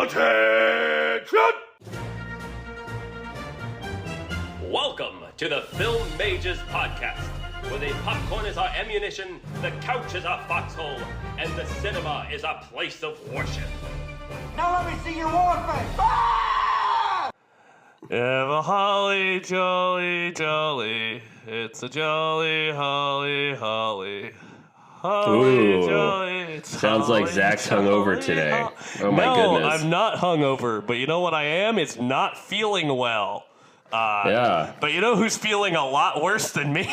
Attention! Welcome to the Film Mages Podcast, where the popcorn is our ammunition, the couch is our foxhole, and the cinema is our place of worship. Now let me see your war face! Ah! Have a holly jolly jolly. It's a jolly holly holly. Holly Ooh. jolly. It's Sounds like holly Zach's jolly, hungover today. Oh my no, goodness. I'm not hungover, but you know what I am? It's not feeling well. Yeah. But you know who's feeling a lot worse than me?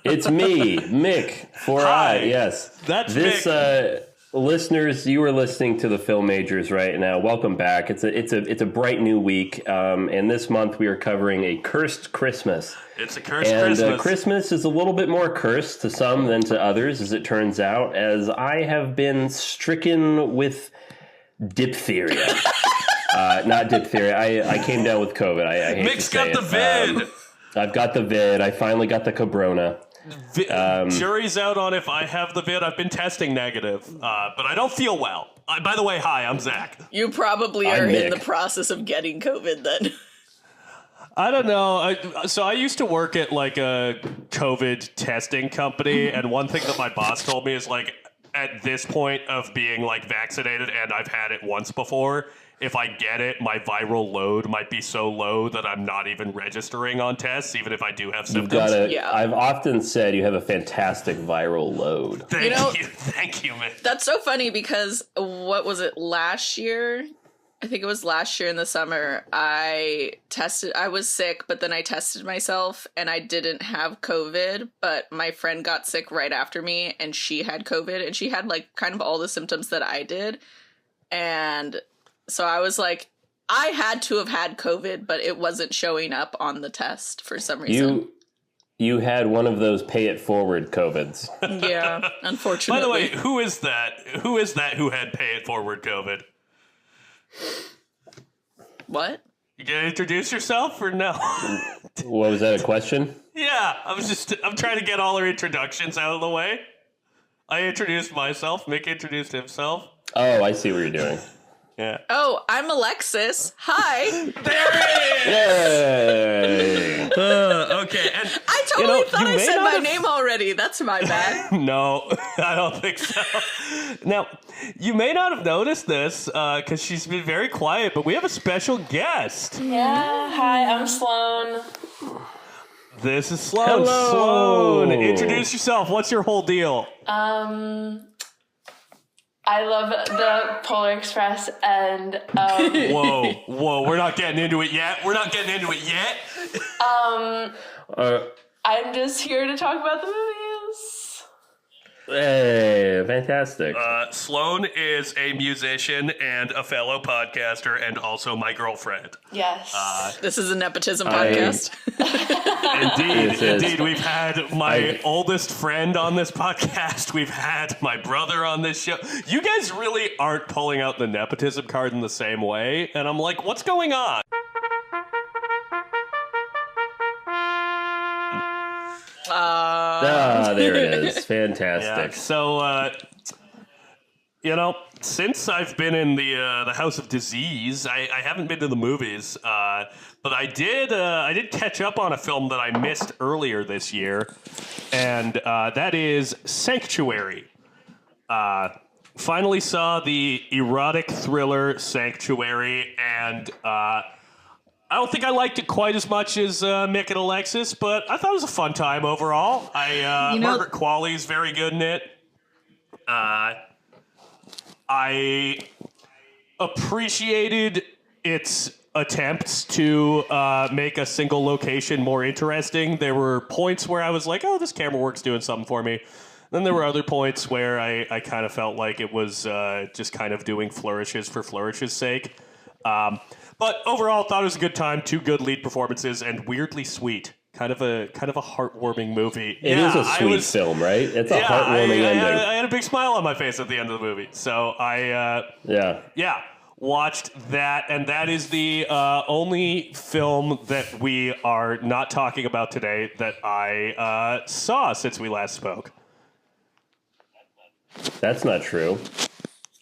It's me, Mick. Hi. Yes. That's Mick. Listeners, you are listening to the Film Majors right now. Welcome back. It's a bright new week, and this month we are covering a cursed Christmas. It's a cursed And Christmas. Christmas is a little bit more cursed to some than to others, as it turns out, as I have been stricken with diphtheria. Not diphtheria. I came down with COVID. I hate Mick's to say got the vid. I've got the vid. I finally got the Cabrona. Jury's out on if I have the vid. I've been testing negative, but I don't feel well. By the way, hi, I'm Zach. You probably I'm are in Nick. the process of getting COVID then. I don't know. So I used to work at like a COVID testing company, and one thing that my boss told me is like, at this point of being like vaccinated, and I've had it once before, if I get it, my viral load might be so low that I'm not even registering on tests, even if I do have You've symptoms. got Yeah. I've often said you have a fantastic viral load. Thank you, man. That's so funny because what was it last year? I think it was last year in the summer. I was sick, but then I tested myself and I didn't have COVID, but my friend got sick right after me and she had COVID and she had like kind of all the symptoms that I did. And so I was like, I had to have had COVID, but it wasn't showing up on the test for some reason. You had one of those pay it forward COVIDs. Yeah, unfortunately. By the way, who is that? Who is that who had pay it forward COVID? What? You gonna introduce yourself or no? What was that, a question? Yeah, I'm trying to get all our introductions out of the way. I introduced myself. Mick introduced himself. Oh, I see what you're doing. Yeah. Oh, I'm Alexis. Hi. There it is! Yay! Okay, and I totally thought you I may said not my have- name already. That's my bad. no, I don't think so. Now, you may not have noticed this because she's been very quiet, but we have a special guest. Yeah, hi, I'm Sloan. This is Sloan. Hello. Sloan, introduce yourself. What's your whole deal? I love the Polar Express and Whoa, we're not getting into it yet. I'm just here to talk about the movies. Hey, fantastic. Sloan is a musician and a fellow podcaster and also my girlfriend. Yes. This is a nepotism podcast. Indeed. We've had my oldest friend on this podcast. We've had my brother on this show. You guys really aren't pulling out the nepotism card in the same way. And I'm like, what's going on? There it is. Fantastic. Yeah, so, since I've been in the House of Disease, I haven't been to the movies, but I did catch up on a film that I missed earlier this year, and that is Sanctuary. Finally saw the erotic thriller Sanctuary, and I don't think I liked it quite as much as Mick and Alexis, but I thought it was a fun time overall. Margaret Qualley's very good in it. I appreciated its attempts to make a single location more interesting. There were points where I was like, oh, this camera work's doing something for me. Then there were other points where I kind of felt like it was just kind of doing flourishes for flourishes' sake. But overall, thought it was a good time. 2 good lead performances and weirdly sweet. Kind of a heartwarming movie. It is a sweet film, right? It's a heartwarming ending. I had a big smile on my face at the end of the movie. So I watched that, and that is the only film that we are not talking about today that I saw since we last spoke. That's not true.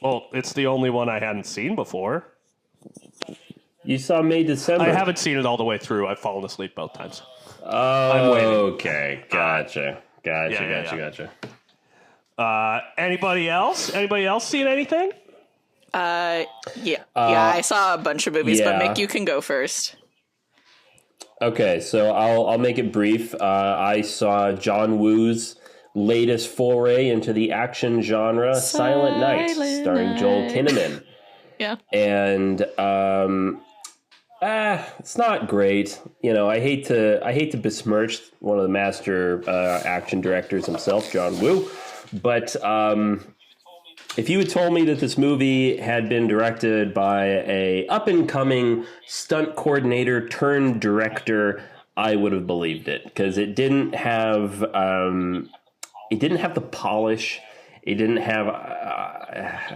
Well, it's the only one I hadn't seen before. You saw May December. I haven't seen it all the way through. I've fallen asleep both times. Oh, okay. Gotcha. Gotcha. Anybody else? Anybody else seen anything? Yeah, I saw a bunch of movies, but yeah. Mick, you can go first. Okay, so I'll make it brief. I saw John Woo's latest foray into the action genre, Silent Night, starring Joel Kinnaman. Yeah. And it's not great. I hate to besmirch one of the master action directors himself, John Woo, but if you had told me that this movie had been directed by a up-and-coming stunt coordinator turned director, I would have believed it, because it didn't have the polish. It didn't have,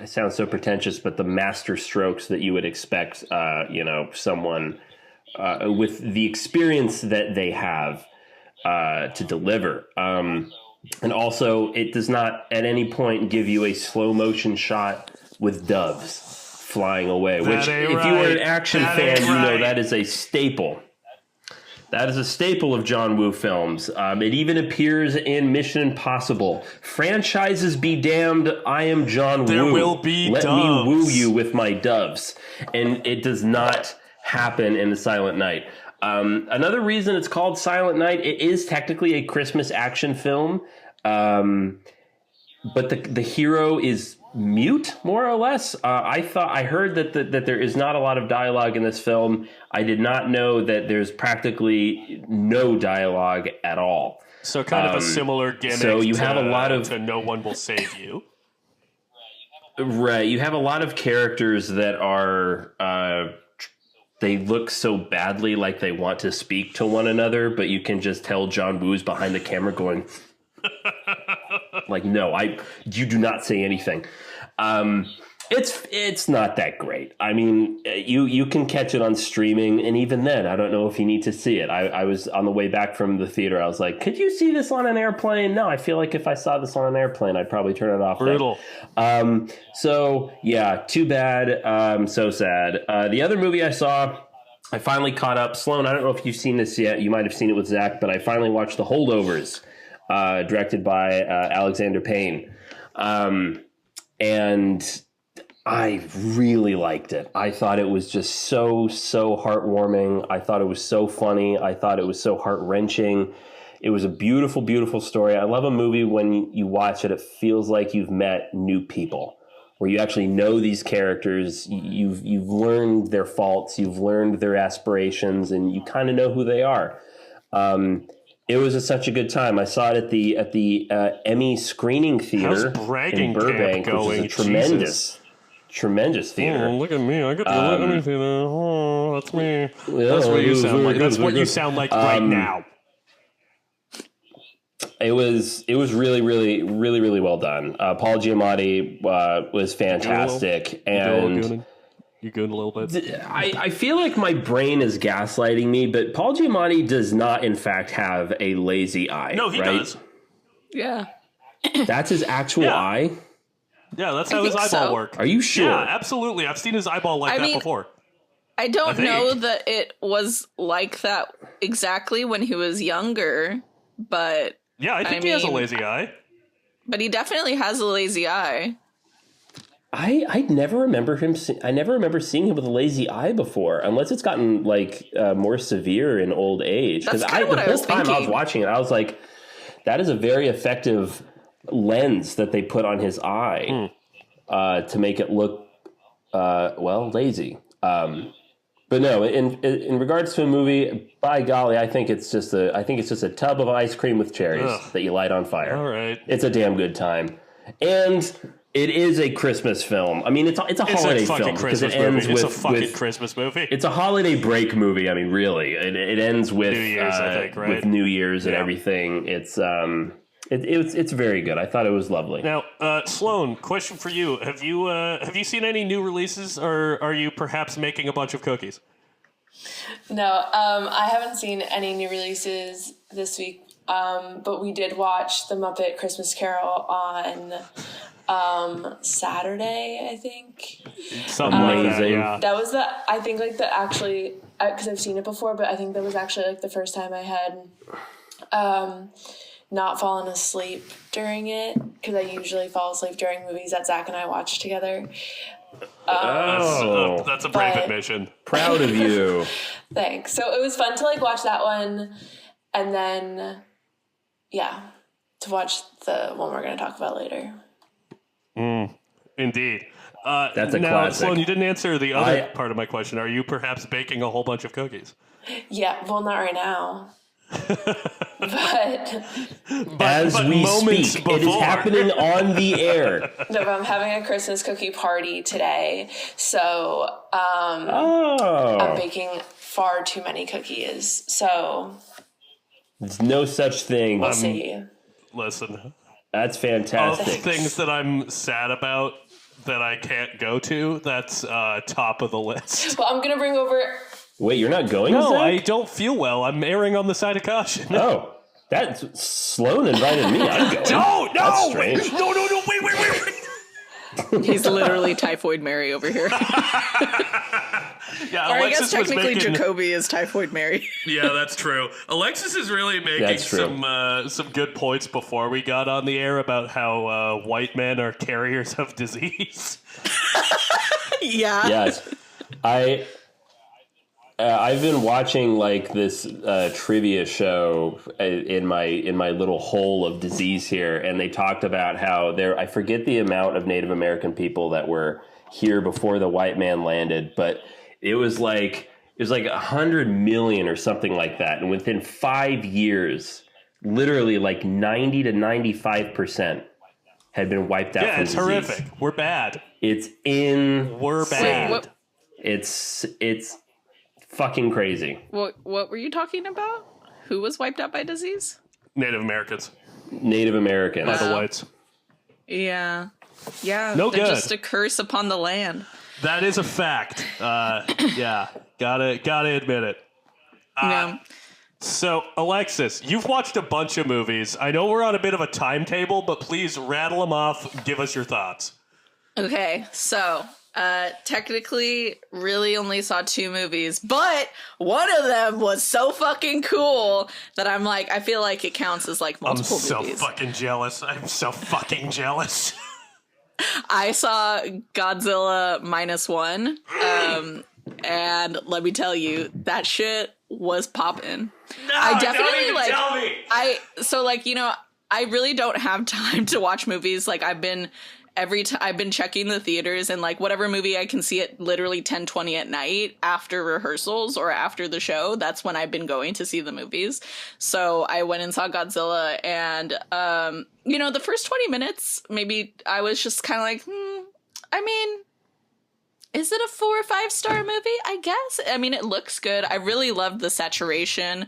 it sounds so pretentious, but the master strokes that you would expect, someone with the experience that they have to deliver. And also, it does not at any point give you a slow motion shot with doves flying away, which if you were an action fan, you know that is a staple. That is a staple of John Woo films. It even appears in Mission Impossible. Franchises be damned, I am John Woo. There will be Let doves. me woo you with my doves. And it does not happen in The Silent Night. Another reason it's called Silent Night, it is technically a Christmas action film, but the hero is mute, more or less. I heard that there is not a lot of dialogue in this film. I did not know that there's practically no dialogue at all. So kind of a similar gimmick. So you have a lot of to No One Will Save You. Right, you have a lot of characters that are. They look so badly like they want to speak to one another, but you can just tell John Woo's behind the camera going, like, no, you do not say anything. It's not that great. I mean, you can catch it on streaming, and even then, I don't know if you need to see it. I was on the way back from the theater. I was like, could you see this on an airplane? No, I feel like if I saw this on an airplane, I'd probably turn it off. Brutal. So yeah, too bad. So sad. The other movie I saw, I finally caught up. Sloan, I don't know if you've seen this yet. You might have seen it with Zach, but I finally watched The Holdovers, directed by Alexander Payne. And I really liked it. I thought it was just so heartwarming. I thought it was so funny. I thought it was so heart-wrenching. It was a beautiful, beautiful story. I love a movie when you watch it, it feels like you've met new people, where you actually know these characters. You've learned their faults, you've learned their aspirations, and you kind of know who they are. It was such a good time. I saw it at the Emmy Screening Theater in Burbank, which is a tremendous theater. Oh, look at me! I got the Emmy Theater. Oh, that's me. That's what you sound like. That's what you sound like right now. It was really well done. Paul Giamatti was fantastic, and you good a little bit. I feel like my brain is gaslighting me, but Paul Giamatti does not, in fact, have a lazy eye. No, he does. Yeah, that's his actual eye. Yeah, that's how his eyeball works. Are you sure? Yeah, absolutely. I've seen his eyeball like that before. I don't know that it was like that exactly when he was younger, but yeah, I think he has a lazy eye. But he definitely has a lazy eye. I never remember him. I never remember seeing him with a lazy eye before, unless it's gotten more severe in old age. Because the whole time I was watching it, I was like, that is a very effective lens that they put on his eye to make it look lazy. But no, in regards to a movie, by golly, I think it's just a tub of ice cream with cherries that you light on fire. All right, it's a damn good time, and it is a Christmas film. I mean, it's a holiday film because it ends with Christmas movie. It's a holiday break movie. I mean, really, it ends with New Year's, I think, right? With New Year's and everything. It's very good. I thought it was lovely. Now, Sloan, question for you: Have you seen any new releases, or are you perhaps making a bunch of cookies? No, I haven't seen any new releases this week. But we did watch The Muppet Christmas Carol on Saturday, I think. Something like that, Amazing. yeah. That was actually, because I've seen it before, but I think that was actually like the first time I had not fallen asleep during it, because I usually fall asleep during movies that Zach and I watch together. That's a brave admission. Proud of you. Thanks. So it was fun to like watch that one, and then to watch the one we're going to talk about later. Indeed. That's a now, classic. Sloan, you didn't answer the other part of my question. Are you perhaps baking a whole bunch of cookies? Yeah, well, not right now. but As we moments speak, it is before. happening on the air. no, but I'm having a Christmas cookie party today, so I'm Oh. baking far too many cookies. So There's no such thing. we'll see. Listen, That's of fantastic. things that I'm sad about that I can't go to, that's top of the list. Well, I'm gonna bring over. Wait, you're not going? No, Zach? I don't feel well. I'm erring on the side of caution. Oh, that's Sloan invited me. I'm going. No, That's strange. no, wait. He's literally Typhoid Mary over here. Yeah, Or I Alexis guess was technically making. Jacoby is Typhoid Mary. Yeah, that's true. Alexis is really making That's true. some good points before we got on the air about how white men are carriers of disease. Yeah. Yes, I've been watching like this trivia show in my little hole of disease here, and they talked about how I forget the amount of Native American people that were here before the white man landed, but it was like 100 million or something like that, and within 5 years, literally like 90 to 95% had been wiped out. Yeah, from it's disease. horrific. We're bad. It's in. We're bad. what- It's fucking crazy. What were you talking about? Who was wiped out by disease? Native Americans Native Americans. by the whites. Yeah. Yeah. No they're good. just a curse upon the land. That is a fact. Yeah, gotta admit it. Yeah. So, Alexis, you've watched a bunch of movies. I know we're on a bit of a timetable, but please rattle them off. Give us your thoughts. Okay, so technically really only saw 2 movies, but one of them was so fucking cool that I'm like, I feel like it counts as like I'm multiple so movies. fucking jealous. I'm so fucking jealous. I saw Godzilla -1, and let me tell you, that shit was popping. No, I definitely don't even tell me. I really don't have time to watch movies. Like I've been checking the theaters, and like whatever movie I can see at literally 10:20 at night after rehearsals or after the show, that's when I've been going to see the movies. So I went and saw Godzilla, and the first 20 minutes, maybe I was just kind of like, I mean, is it a 4 or 5 star movie? I guess. I mean, it looks good. I really loved the saturation.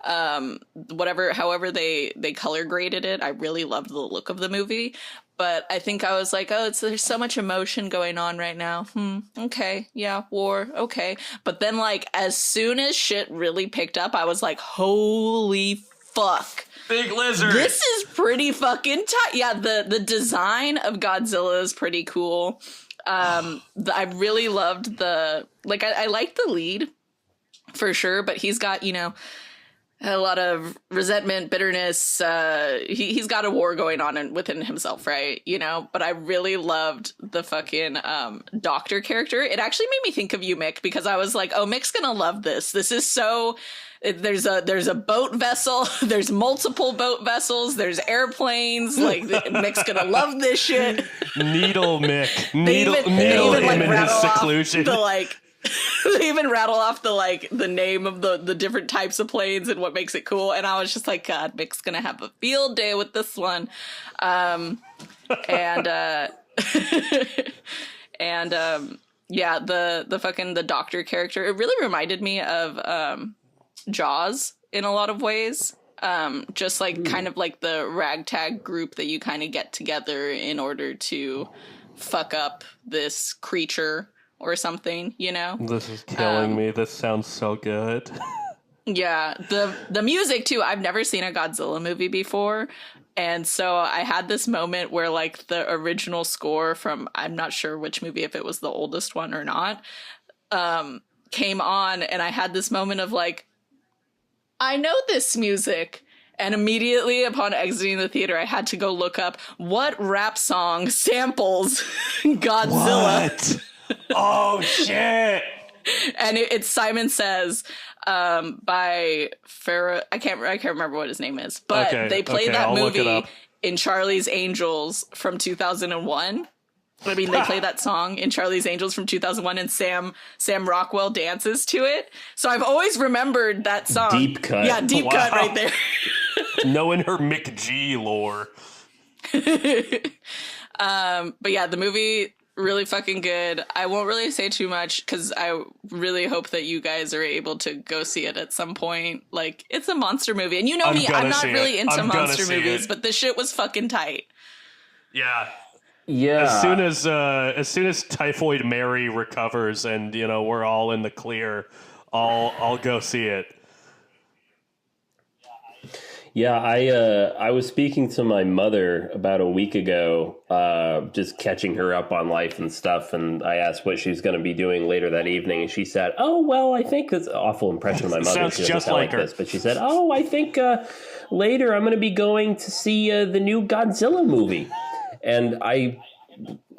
However they color graded it. I really loved the look of the movie. But I think I was like, there's so much emotion going on right now. Okay, yeah, war, okay. But then, like, as soon as shit really picked up, I was like, holy fuck. Big lizard. This is pretty fucking tight. Yeah, the design of Godzilla is pretty cool. I really loved I liked the lead, for sure, but he's got, a lot of resentment, bitterness. He's got a war going on within himself, right? But I really loved the fucking doctor character. It actually made me think of you, Mick, because I was like, oh, Mick's gonna love this. This is so. There's a boat vessel. There's multiple boat vessels. There's airplanes. Like Mick's gonna love this shit. Needle Mick. They Needle even, him in his rattle off seclusion. they even rattle off the name of the different types of planes and what makes it cool. And I was just like, God, Mick's gonna have a field day with this one. And yeah, the doctor character, it really reminded me of Jaws in a lot of ways. Just like kind of like the ragtag group that you kind of get together in order to fuck up this creature or something, This is killing me. This sounds so good. Yeah, the music too. I've never seen a Godzilla movie before, and so I had this moment where like the original score from, I'm not sure which movie, if it was the oldest one or not, came on, and I had this moment of like, I know this music. And immediately upon exiting the theater, I had to go look up what rap song samples Godzilla. What? Oh shit! And it's Simon Says by Farrah. I can't remember what his name is, but they played that movie in Charlie's Angels from 2001. I mean, they play that song in Charlie's Angels from 2001, and Sam Rockwell dances to it. So I've always remembered that song. Deep cut. Yeah, deep cut right there. Knowing her Mick G lore. But yeah, the movie, really fucking good. I won't really say too much because I really hope that you guys are able to go see it at some point. Like, it's a monster movie. And you know me, I'm not really into monster movies, but this shit was fucking tight. Yeah. Yeah. As soon as Typhoid Mary recovers and, you know, we're all in the clear, I'll go see it. Yeah, I was speaking to my mother about a week ago, just catching her up on life and stuff, and I asked what she was going to be doing later that evening, and she said, "Oh, well, I think," that's an awful impression of my mother. Sounds she doesn't just sound like her. this, but she said, "Oh, I think later I'm going to be going to see the new Godzilla movie," and I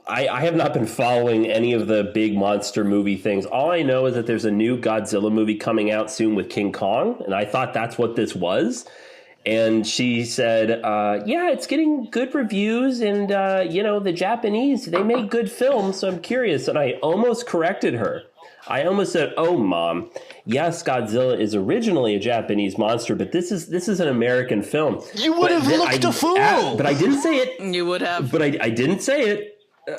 have not been following any of the big monster movie things. All I know is that there's a new Godzilla movie coming out soon with King Kong, and I thought that's what this was. And she said, yeah, it's getting good reviews, and, you know, the Japanese, they make good films, so I'm curious. And I almost corrected her. I almost said, "Oh, Mom, yes, Godzilla is originally a Japanese monster, but this is an American film." You would have looked a fool! But I didn't say it. You would have. But I didn't say it.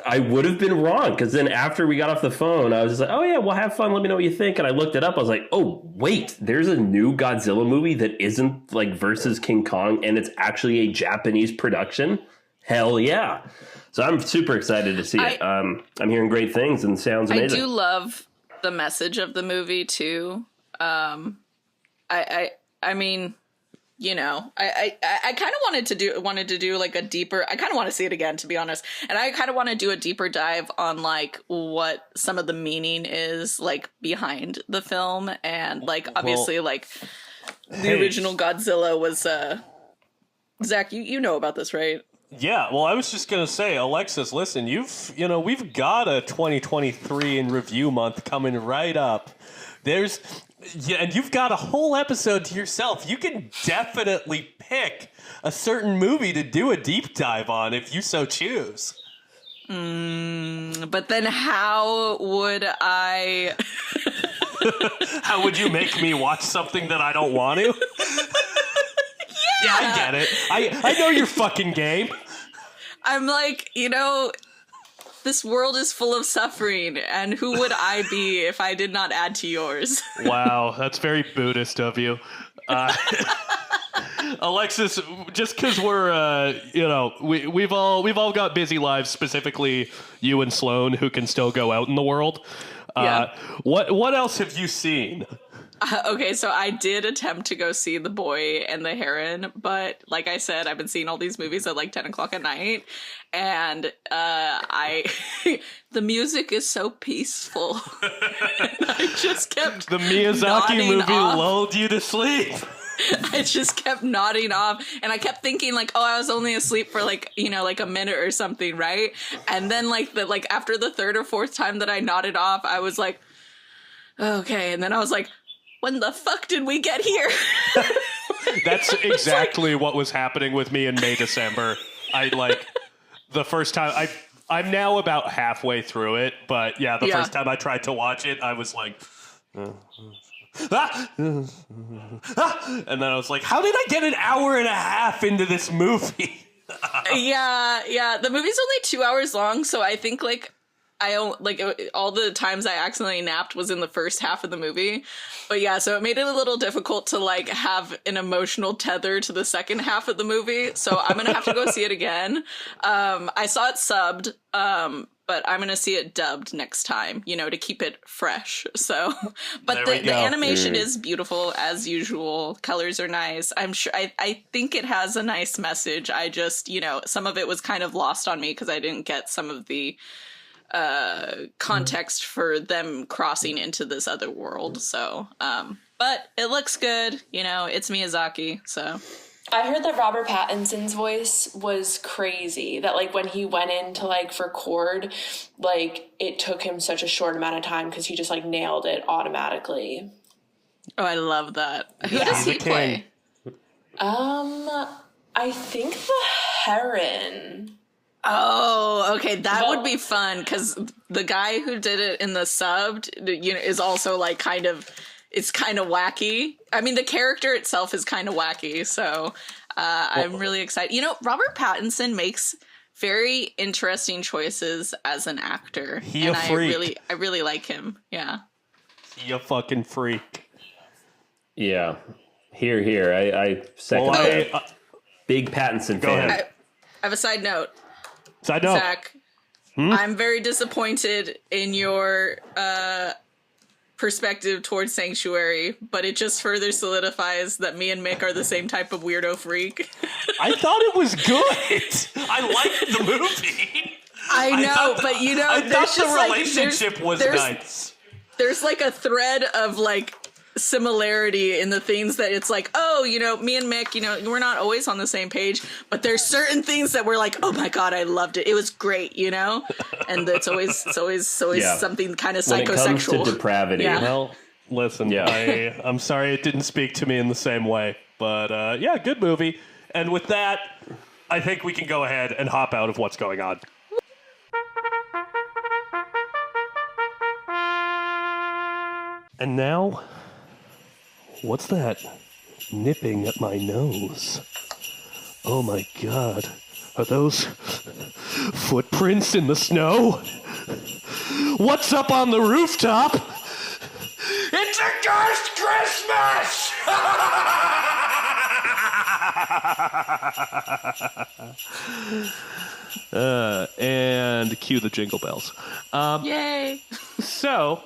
I would have been wrong, because then after we got off the phone, I was just like, "Oh yeah, well, have fun. Let me know what you think." And I looked it up. I was like, "Oh wait, there's a new Godzilla movie that isn't like versus King Kong, and it's actually a Japanese production." Hell yeah! So I'm super excited to see it. I'm hearing great things, and it sounds amazing. I do love the message of the movie too. I mean, you know, I kind of wanted to do like a deeper, I kind of want to see it again, to be honest. And I kind of want to do a deeper dive on like what some of the meaning is like behind the film. And like, obviously, like the original Godzilla was, Zach, you know about this, right? Yeah, well, I was just going to say, Alexis, listen, we've got a 2023 in review month coming right up. And you've got a whole episode to yourself. You can definitely pick a certain movie to do a deep dive on if you so choose. But then how would I... How would you make me watch something that I don't want to? Yeah, I get it. I know your fucking game. I'm like, you know, this world is full of suffering, and who would I be if I did not add to yours? Wow, that's very Buddhist of you. Alexis, just because we're, we've all got busy lives, specifically you and Sloan, who can still go out in the world. Yeah. What else have you seen? Okay, so I did attempt to go see The Boy and the Heron, but like I said, I've been seeing all these movies at like 10 o'clock at night, and the music is so peaceful. I just kept the Miyazaki movie lulled you to sleep. I just kept nodding off, and I kept thinking like, oh, I was only asleep for like, you know, like a minute or something, right? And then like after the third or fourth time that I nodded off, I was like, okay, and then I was like, when the fuck did we get here? That's exactly what was happening with me in May, December. The first time I'm now about halfway through it, but yeah, the first time I tried to watch it, I was like, and then I was like, how did I get an hour and a half into this movie? Yeah. The movie's only 2 hours long, so I think like all the times I accidentally napped was in the first half of the movie. But yeah, so it made it a little difficult to like have an emotional tether to the second half of the movie. So I'm going to have to go see it again. I saw it subbed, but I'm gonna see it dubbed next time, to keep it fresh. So, but There we the go. animation is beautiful as usual. Colors are nice. I'm sure. I think it has a nice message. I just, some of it was kind of lost on me because I didn't get some of the context for them crossing into this other world. So, but it looks good. It's Miyazaki, so. I heard that Robert Pattinson's voice was crazy. That when he went in to record, it took him such a short amount of time because he just nailed it automatically. Oh, I love that. Who does he play? I think the Heron. Oh, okay. That would be fun because the guy who did it in the subbed, is also it's kind of wacky. I mean, the character itself is kind of wacky, so I'm really excited. Robert Pattinson makes very interesting choices as an actor, He a freak. I really like him. Yeah, He a fucking freak. Yeah. Here. I second that. Big Pattinson fan. I have a side note. Side note. Zach, I'm very disappointed in your perspective towards Sanctuary, but it just further solidifies that me and Mick are the same type of weirdo freak. I thought it was good. I liked the movie. I know, but I there's thought just the relationship was nice. There's a thread of similarity in the things that it's me and Mick, we're not always on the same page, but there's certain things that we're oh my god, I loved it. It was great, and it's always something kind of psychosexual. When it comes to depravity. Yeah. Well, listen, I'm sorry it didn't speak to me in the same way, but good movie. And with that, I think we can go ahead and hop out of what's going on. And now, what's that nipping at my nose? Oh my god. Are those footprints in the snow? What's up on the rooftop? It's a ghost Christmas! And cue the jingle bells. Yay! So,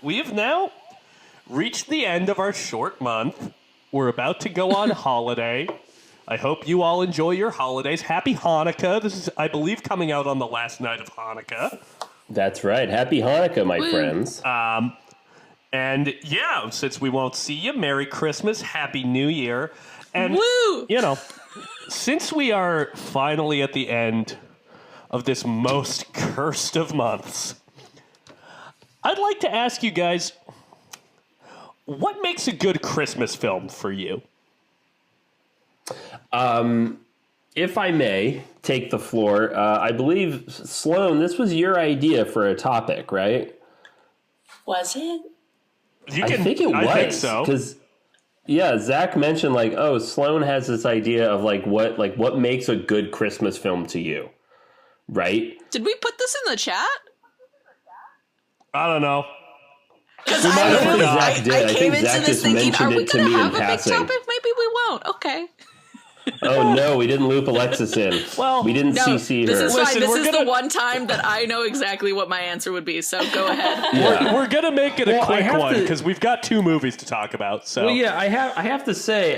we have now reached the end of our short month. We're about to go on holiday. I hope you all enjoy your holidays. Happy Hanukkah. This is, I believe, coming out on the last night of Hanukkah. That's right. Happy Hanukkah, my friends. And yeah, since we won't see you, Merry Christmas, Happy New Year. And, Woo! Since we are finally at the end of this most cursed of months, I'd like to ask you guys, what makes a good Christmas film for you? If I may take the floor, I believe, Sloan, this was your idea for a topic, right? Was it? I think it was. I think so. Because, Zach mentioned, Sloan has this idea of, what makes a good Christmas film to you, right? Did we put this in the chat? I don't know. Because I think came Zach into this just thinking, are mentioned we it to going to me in have a big passing. topic? Maybe we won't. Okay. Oh, no, we didn't loop Alexis in. Well, we didn't No, CC her. this is fine. Listen, This we're is gonna- the one time that I know exactly what my answer would be, so go ahead. We're going to make it a Well, I quick have one to- because we've got 2 movies to talk about. So Well, I have to say,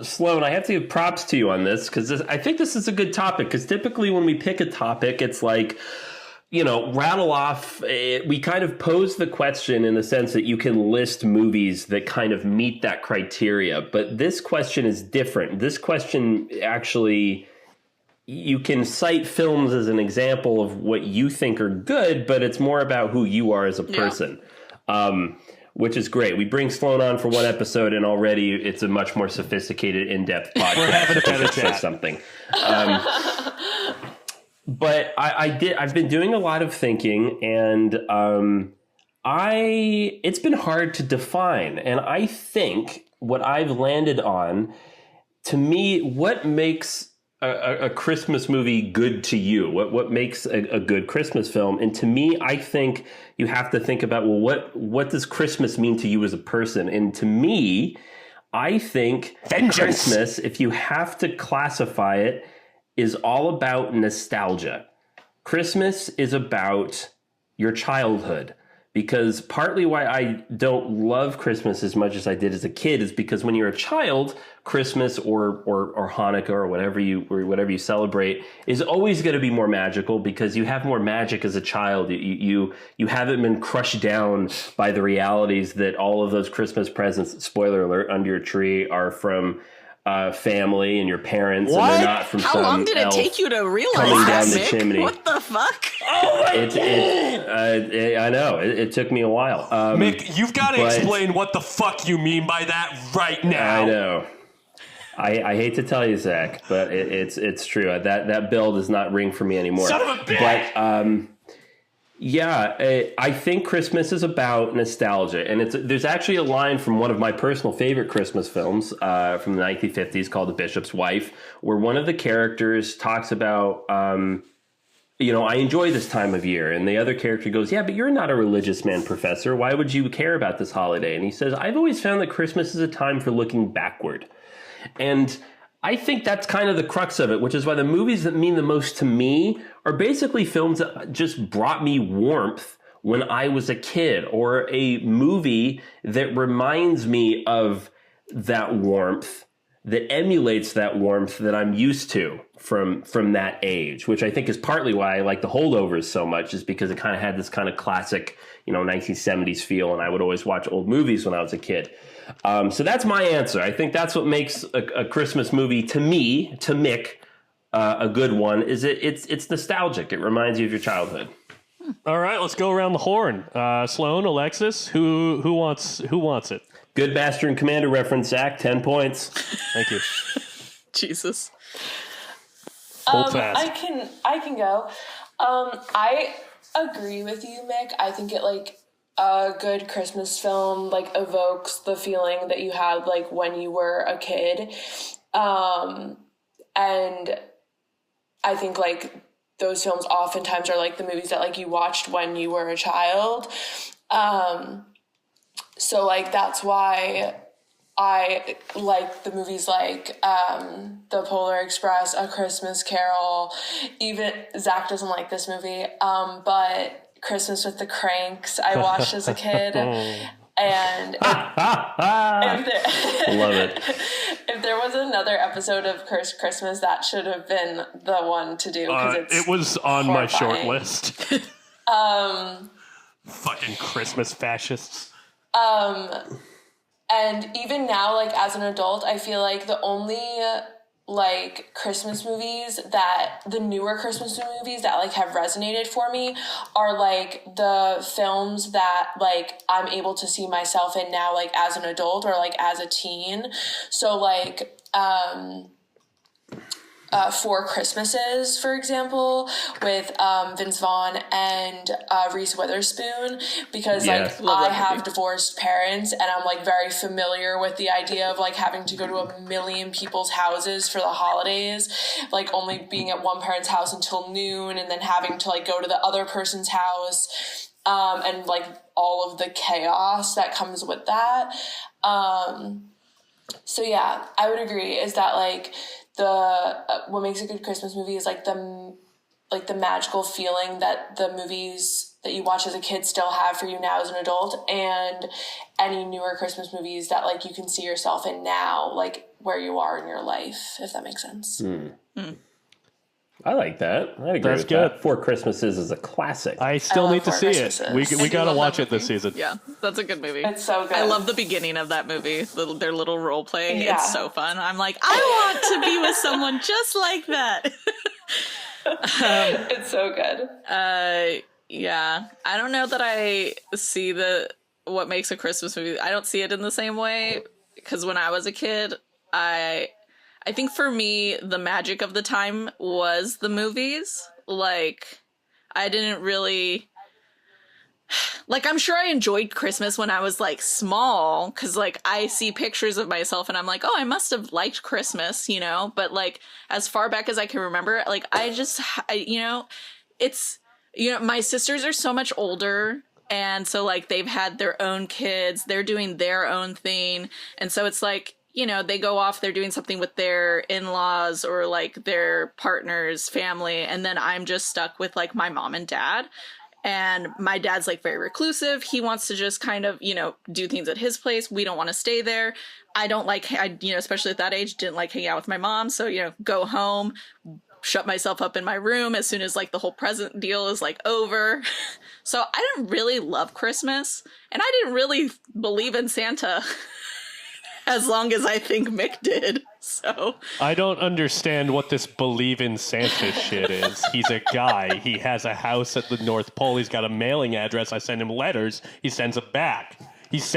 Sloan, I have to give props to you on this because I think this is a good topic. Because typically, when we pick a topic, it's rattle off. We kind of pose the question in the sense that you can list movies that kind of meet that criteria. But this question is different. This question actually, you can cite films as an example of what you think are good, but it's more about who you are as a person. Which is great. We bring Sloan on for one episode, and already it's a much more sophisticated, in-depth podcast. We're having a better chat. Something. But I've been doing a lot of thinking, and it's been hard to define. And I think what I've landed on, to me, what makes a Christmas movie good to you? What makes a good Christmas film? And to me, I think you have to think about, what does Christmas mean to you as a person? And to me, I think Vengeance. Christmas, if you have to classify it, is all about nostalgia. Christmas is about your childhood. Because partly why I don't love Christmas as much as I did as a kid is because when you're a child, Christmas or Hanukkah or whatever you celebrate is always going to be more magical because you have more magic as a child. You haven't been crushed down by the realities that all of those Christmas presents, spoiler alert, under your tree are from family and your parents, and they're not from How some long did it elf take you to realize coming that, down the Mick? chimney. What the fuck? I know it took me a while. Mick, you've got to but- explain what the fuck you mean by that right now. I know. I hate to tell you, Zach, but it's true. That bell does not ring for me anymore. Son of a bitch! But I think Christmas is about nostalgia, and there's actually a line from one of my personal favorite Christmas films from the 1950s called The Bishop's Wife, where one of the characters talks about, I enjoy this time of year, and the other character goes, yeah, but you're not a religious man, Professor. Why would you care about this holiday? And he says, I've always found that Christmas is a time for looking backward. And I think that's kind of the crux of it, which is why the movies that mean the most to me are basically films that just brought me warmth when I was a kid, or a movie that reminds me of that warmth, that emulates that warmth that I'm used to from that age, which I think is partly why I like The Holdovers so much, is because it kind of had this kind of classic, 1970s feel, and I would always watch old movies when I was a kid. So that's my answer. I think that's what makes a Christmas movie, to me, to Mick, a good one. Is it's nostalgic. It reminds you of your childhood. All right, let's go around the horn. Sloan, Alexis, who wants it? Good Master and Commander reference, Zach. 10 points. Thank you. Jesus. Hold fast. I can go. I agree with you, Mick. I think it a good Christmas film evokes the feeling that you had when you were a kid. And I think those films oftentimes are the movies that you watched when you were a child. So that's why I like the movies The Polar Express, A Christmas Carol. Even Zach doesn't like this movie, but Christmas with the Cranks I watched as a kid. And Love it. if there was another episode of Cursed Christmas, that should have been the one to do. It was on my short horrifying. list. Fucking Christmas fascists. And even now, as an adult, I feel the only Christmas movies the newer Christmas movies that have resonated for me are the films that I'm able to see myself in now as an adult or as a teen. So Four Christmases, for example, with Vince Vaughn and Reese Witherspoon, because Yes. I have divorced parents, and I'm very familiar with the idea of having to go to a million people's houses for the holidays, only being at one parent's house until noon, and then having to go to the other person's house, and all of the chaos that comes with that. So yeah, I would agree is that what makes a good Christmas movie is the magical feeling that the movies that you watch as a kid still have for you now as an adult, and any newer Christmas movies that you can see yourself in now, where you are in your life, if that makes sense. I like that. I agree That's with good. that. Four Christmases is a classic. I still love need to Four see it. Christmases. We I do got to love watch that it this movie. season. Yeah, that's a good movie. It's so good. I love the beginning of that movie, their little role play. Yeah. It's so fun. I'm I want to be with someone just like that. It's so good. Yeah. I don't know that I see what makes a Christmas movie. I don't see it in the same way, because when I was a kid, I think for me, the magic of the time was the movies. I didn't really... I'm sure I enjoyed Christmas when I was, small, because, I see pictures of myself and I'm oh, I must have liked Christmas, But, as far back as I can remember, it's... my sisters are so much older, and so, they've had their own kids, they're doing their own thing, and so it's you know, they go off, they're doing something with their in-laws or like their partner's family, and then I'm just stuck with like my mom and dad. And my dad's like very reclusive. He wants to just kind of, you know, do things at his place. We don't want to stay there. I don't like, you know, especially at that age, didn't like hanging out with my mom. So, you know, go home, shut myself up in my room as soon as like the whole present deal is like over. So I didn't really love Christmas, and I didn't really believe in Santa as long as I think Mick did. So I don't understand what this believe in Santa shit is. He's a guy. He has a house at the North Pole. He's got a mailing address. I send him letters. He sends them back. He's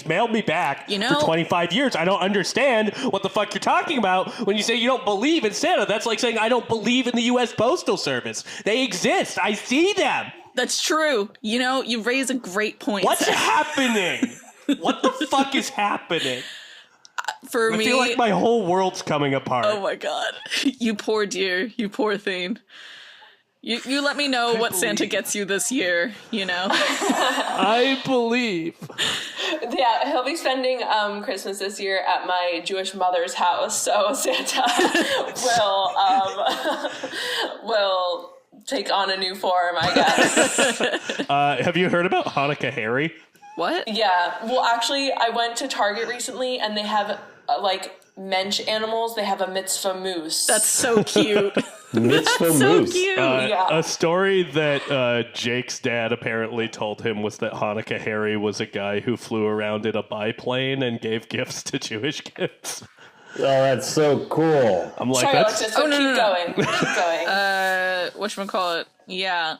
mailed me back for 25 years. I don't understand what the fuck you're talking about when you say you don't believe in Santa. That's like saying I don't believe in the U.S. Postal Service. They exist. I see them. That's true. You know, you raise a great point. What's happening? What the fuck is happening? For me, I feel like my whole world's coming apart. Oh my god. You poor dear. You poor thing. You let me know what Santa gets you this year, you know? I believe. Yeah, he'll be spending Christmas this year at my Jewish mother's house, so Santa will take on a new form, I guess. Have you heard about Hanukkah Harry? What? Yeah. Well, actually, I went to Target recently, and they have, like, mensch animals. They have a mitzvah moose. That's so cute. Mitzvah That's so moose. cute. A story that Jake's dad apparently told him was that Hanukkah Harry was a guy who flew around in a biplane and gave gifts to Jewish kids. Oh, that's so cool. I'm like, Sorry, that's... Alexis, so keep going. Keep going. Whatchamacallit? Yeah.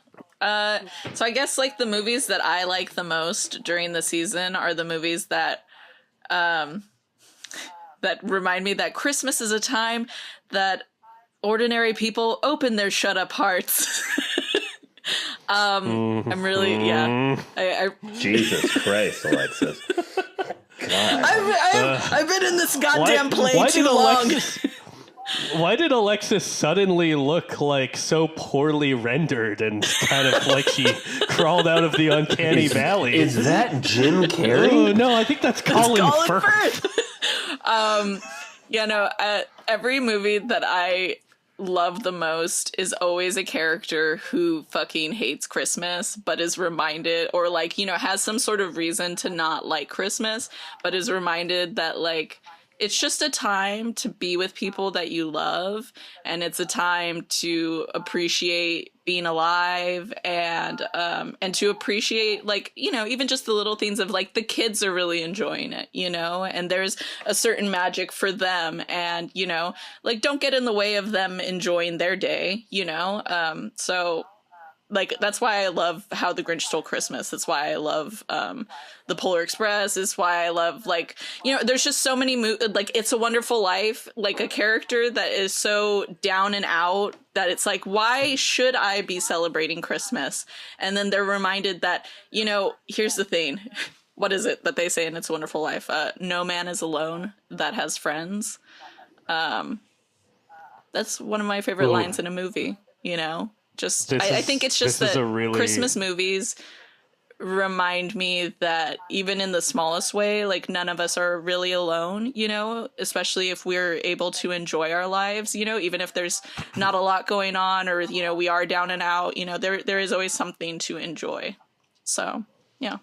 So I guess, like, the movies that I like the most during the season are the movies that that remind me that Christmas is a time that ordinary people open their shut-up hearts. I'm really, yeah. Jesus Christ, Alexis. I've been in this goddamn play too long. Why did Alexis suddenly look like so poorly rendered and kind of like she crawled out of the uncanny valley? Is that Jim Carrey? Oh, no, I think that's Colin Firth. Yeah, no, every movie that I love the most is always a character who fucking hates Christmas, but is reminded, or like, you know, has some sort of reason to not like Christmas, but is reminded that, like, it's just a time to be with people that you love, and it's a time to appreciate being alive and to appreciate, like, you know, even just the little things of, like, the kids are really enjoying it, you know, and there's a certain magic for them, and, you know, like, don't get in the way of them enjoying their day, you know. So, like, that's why I love How the Grinch Stole Christmas. That's why I love The Polar Express. Is why I love, like, you know, there's just so many like It's a Wonderful Life, like a character that is so down and out that it's like, why should I be celebrating Christmas? And then they're reminded that, you know, here's the thing. What is it that they say in It's a Wonderful Life? No man is alone that has friends. That's one of my favorite lines in a movie, you know? Just, I think it's just that Christmas movies remind me that even in the smallest way, like, none of us are really alone, you know, especially if we're able to enjoy our lives, you know, even if there's not a lot going on, or, you know, we are down and out, you know, there is always something to enjoy. So, yeah.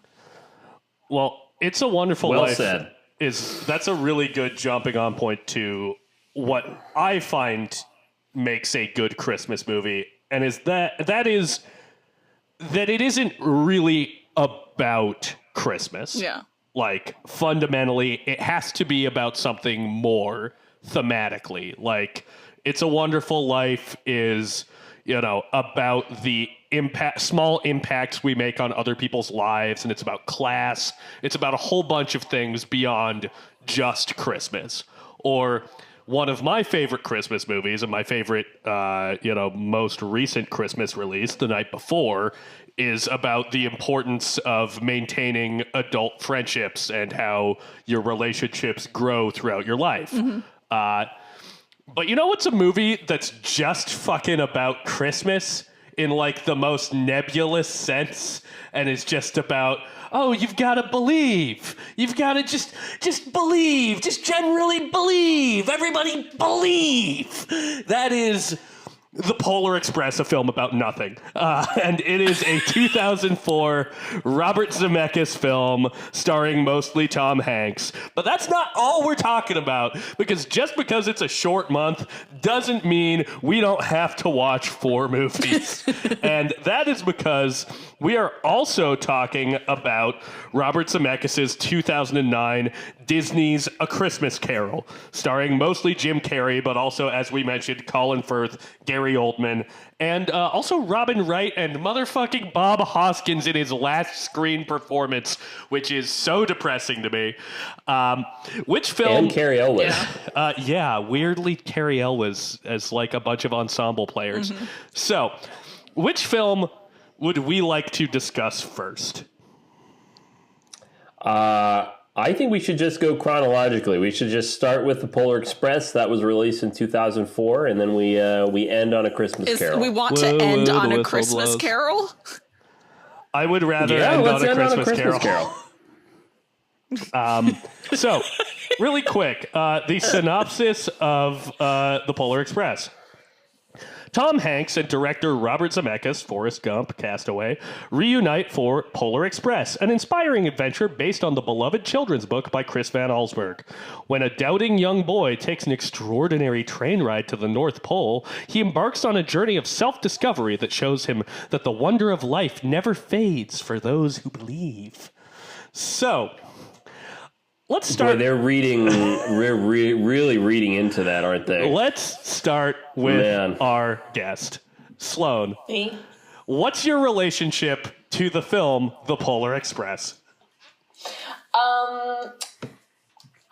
Well, It's a Wonderful Well Life said. That's a really good jumping on point to what I find makes a good Christmas movie. And is that it isn't really about Christmas. Yeah. Like, fundamentally, it has to be about something more thematically. Like, It's a Wonderful Life is, you know, about the small impacts we make on other people's lives, and it's about class. It's about a whole bunch of things beyond just Christmas. Or one of my favorite Christmas movies, and my favorite, most recent Christmas release, The Night Before, is about the importance of maintaining adult friendships and how your relationships grow throughout your life. Mm-hmm. But you know what's a movie that's just fucking about Christmas? in like the most nebulous sense, and is just about, oh, you've got to believe. You've got to just believe. Just generally believe. Everybody believe. That is The Polar Express, a film about nothing. And it is a 2004 Robert Zemeckis film starring mostly Tom Hanks. But that's not all we're talking about, because just because it's a short month doesn't mean we don't have to watch 4 movies. And that is because we are also talking about Robert Zemeckis' 2009 Disney's A Christmas Carol, starring mostly Jim Carrey, but also, as we mentioned, Colin Firth, Gary Oldman, and also Robin Wright and motherfucking Bob Hoskins in his last screen performance, which is so depressing to me. Which film? And Carrie Elwes. Yeah, weirdly, Carrie Elwes as like a bunch of ensemble players. Mm-hmm. So, which film would we like to discuss first? I think we should just go chronologically. We should just start with The Polar Express. That was released in 2004, and then we end on A Christmas Carol. We want to end on A Christmas Carol? I would rather end on a Christmas Carol. So, really quick, the synopsis of The Polar Express. Tom Hanks and director Robert Zemeckis, Forrest Gump, Castaway, reunite for Polar Express, an inspiring adventure based on the beloved children's book by Chris Van Allsburg. When a doubting young boy takes an extraordinary train ride to the North Pole, he embarks on a journey of self-discovery that shows him that the wonder of life never fades for those who believe. So, let's start. Boy, they're reading, really reading into that, aren't they? Let's start with our guest, Sloan. Me? What's your relationship to the film The Polar Express?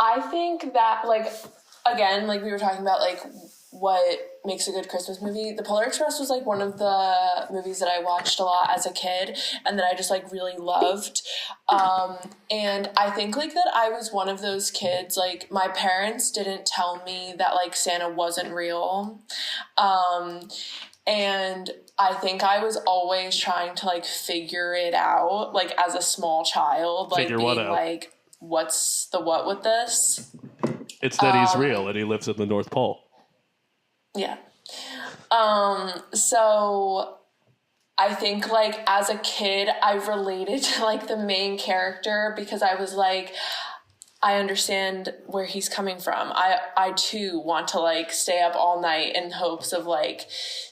I think that, like, again, like we were talking about, like, what makes a good Christmas movie. The Polar Express was, like, one of the movies that I watched a lot as a kid and that I just, like, really loved. And I think, like, that I was one of those kids, like, my parents didn't tell me that, like, Santa wasn't real. And I think I was always trying to, like, figure it out, like, as a small child, like, being like, what's the what with this? It's that he's real and he lives in the North Pole. Yeah. So I think, like, as a kid, I related to, like, the main character because I was like, I understand where he's coming from. I too want to, like, stay up all night in hopes of, like,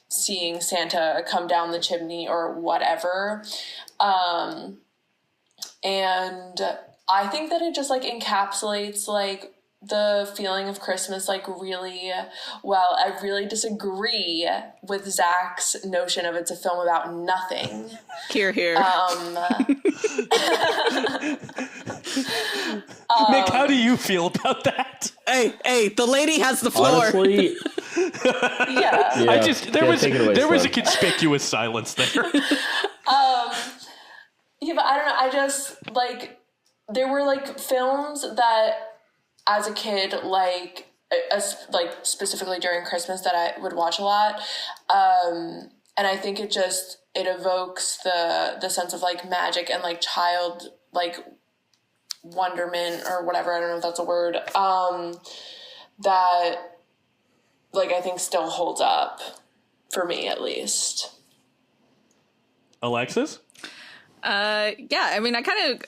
seeing Santa come down the chimney or whatever. And I think that it just, like, encapsulates, like, the feeling of Christmas, like, really well. I really disagree with Zach's notion of it's a film about nothing. Here. Nick, how do you feel about that? Hey, the lady has the floor. Honestly, Yeah. There was a conspicuous silence there. Yeah, but I don't know. I just, like, there were, like, films that as a kid, like specifically during Christmas that I would watch a lot. And I think it evokes the sense of, like, magic and, like, child, like, wonderment or whatever. I don't know if that's a word. That, like, I think still holds up for me, at least. Alexis? Yeah, I mean, I kind of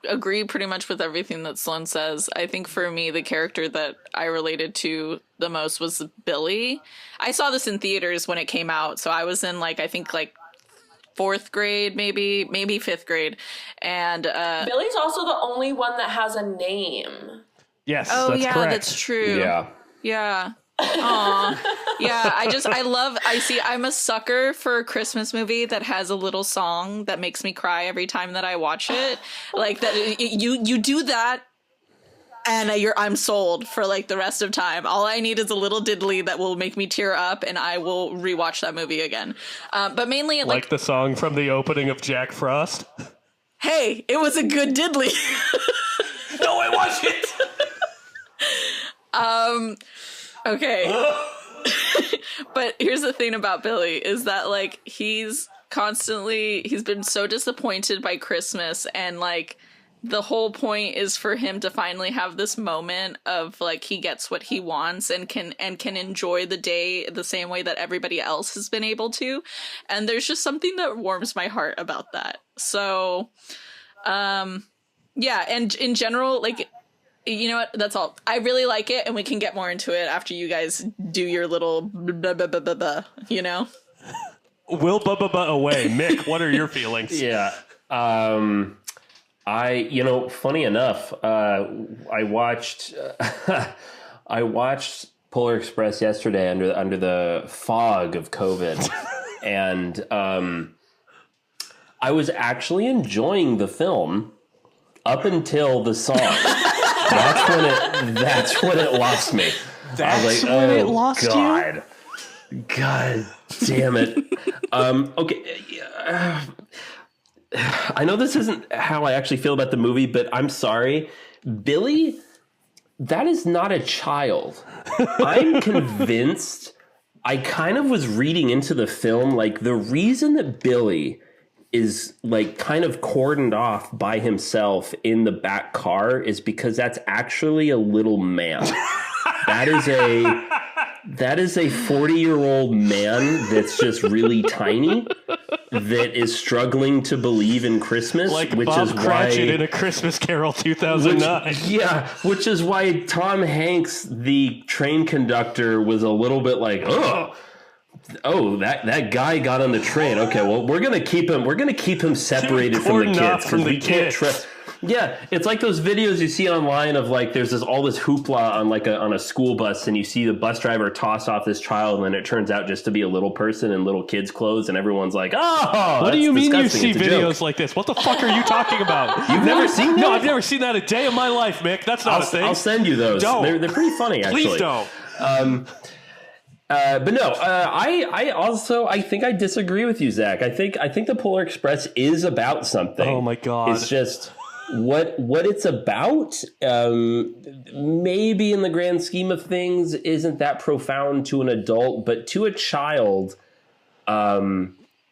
agree pretty much with everything that Sloan says. I think for me, the character that I related to the most was Billy. I saw this in theaters when it came out, so I was in, like, I think, like, 4th grade, maybe 5th grade. And Billy's also the only one that has a name. Yes, oh, that's yeah, correct. That's true. Yeah. Aw. Yeah, I'm a sucker for a Christmas movie that has a little song that makes me cry every time that I watch it. Like, that you do that and I'm sold for, like, the rest of time. All I need is a little diddly that will make me tear up and I will rewatch that movie again. But mainly, like the song from the opening of Jack Frost. Hey, it was a good diddly. No, it wasn't. Okay. But here's the thing about Billy is that like he's been so disappointed by Christmas, and like the whole point is for him to finally have this moment of like he gets what he wants and can enjoy the day the same way that everybody else has been able to. And there's just something that warms my heart about that. So yeah, and in general, like, you know what, that's all. I really like it, and we can get more into it after you guys do your little blah, blah, blah, blah, blah, you know. Will away. Mick, what are your feelings? Yeah. Funny enough, I watched Polar Express yesterday under the fog of COVID, and I was actually enjoying the film up until the song. That's when it lost me. That's I was like, when it lost God. You? God damn it. Okay. I know this isn't how I actually feel about the movie, but I'm sorry. Billy, that is not a child. I'm convinced. I kind of was reading into the film, like the reason that Billy is like kind of cordoned off by himself in the back car is because that's actually a little man. That is a 40-year-old man that's just really tiny that is struggling to believe in Christmas, like which Bob is Cratchit why in A Christmas Carol 2009. Which is why Tom Hanks, the train conductor, was a little bit like, oh, that guy got on the train. Okay, well, we're gonna keep him separated from the kids because we can't trust. Yeah, it's like those videos you see online of like there's all this hoopla on a school bus, and you see the bus driver toss off this child, and then it turns out just to be a little person in little kids' clothes, and everyone's like, "Oh, what do you mean disgusting. You see videos like this? What the fuck are you talking about? You've never seen that? No, I've never seen that a day of my life, Mick. That's not a thing. I'll send you those. Don't. They're pretty funny, actually. Please don't. But no, I think I disagree with you, Zach. I think the Polar Express is about something. Oh my God. It's just what it's about. Maybe in the grand scheme of things, isn't that profound to an adult, but to a child,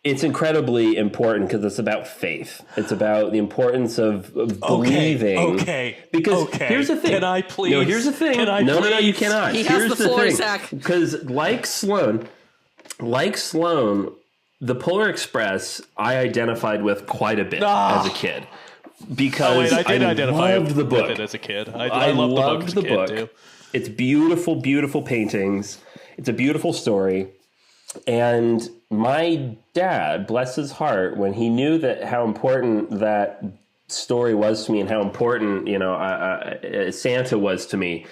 it's incredibly important because it's about faith. It's about the importance of believing. Okay. Because here's the thing. Can I please? No, here's the thing. Can I No, please? you cannot. He has Here's the floor, thing. Zach. Because like Sloan, the Polar Express, I identified with quite a bit as a kid. Because I did identify loved the book. with it as a kid. I loved the book as a kid, too. It's beautiful, beautiful paintings. It's a beautiful story. And my dad, bless his heart, when he knew that how important that story was to me and how important, Santa was to me,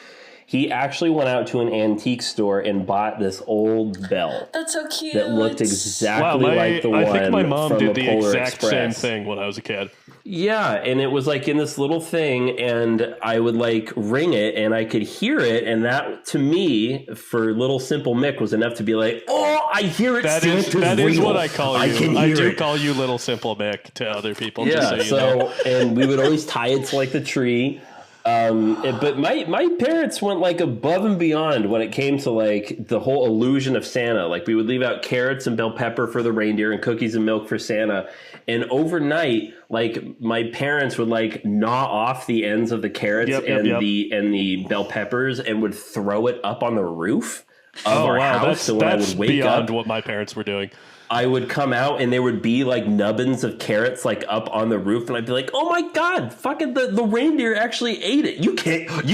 he actually went out to an antique store and bought this old bell. That's so cute. That looked exactly like the one I think my mom from did the the Polar exact same Express. thing when I was a kid. Yeah, and it was like in this little thing, and I would like ring it, and I could hear it, and that to me, for little simple Mick, was enough to be like, "Oh, I hear it." That is what I call you. I do call you Little Simple Mick to other people. Yeah, just so you know. And we would always tie it to like the tree. But my parents went like above and beyond when it came to like the whole illusion of Santa. Like we would leave out carrots and bell pepper for the reindeer and cookies and milk for Santa. And overnight, like my parents would like gnaw off the ends of the carrots and the bell peppers and would throw it up on the roof of our house. So when I would wake beyond up, what my parents were doing. I would come out and there would be like nubbins of carrots like up on the roof, and I'd be like, "Oh my God, fucking the reindeer actually ate it. You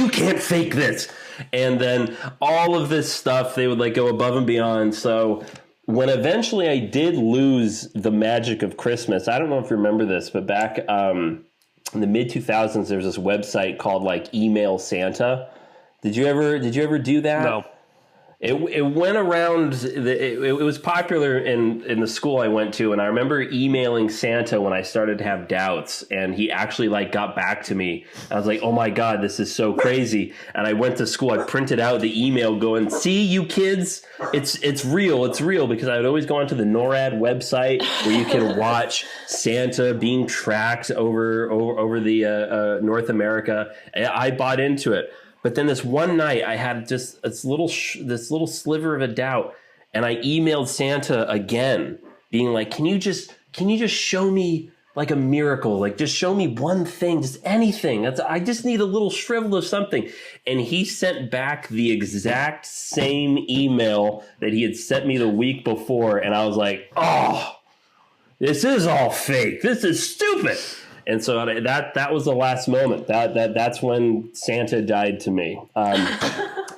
can't fake this." And then all of this stuff, they would like go above and beyond. So when eventually I did lose the magic of Christmas, I don't know if you remember this, but back in the mid 2000s, there was this website called like Email Santa. Did you ever do that? No. It went around. It was popular in the school I went to, and I remember emailing Santa when I started to have doubts, and he actually like got back to me. I was like, "Oh my God, this is so crazy!" And I went to school. I printed out the email, going, "See, you kids, it's real, because I would always go onto the NORAD website where you can watch Santa being tracked over the North America. I bought into it. But then this one night, I had just this little sliver of a doubt. And I emailed Santa again, being like, can you just show me like a miracle? Like, just show me one thing, just anything. I just need a little shrivel of something. And he sent back the exact same email that he had sent me the week before. And I was like, oh, this is all fake. This is stupid. And so that was the last moment. That's when Santa died to me.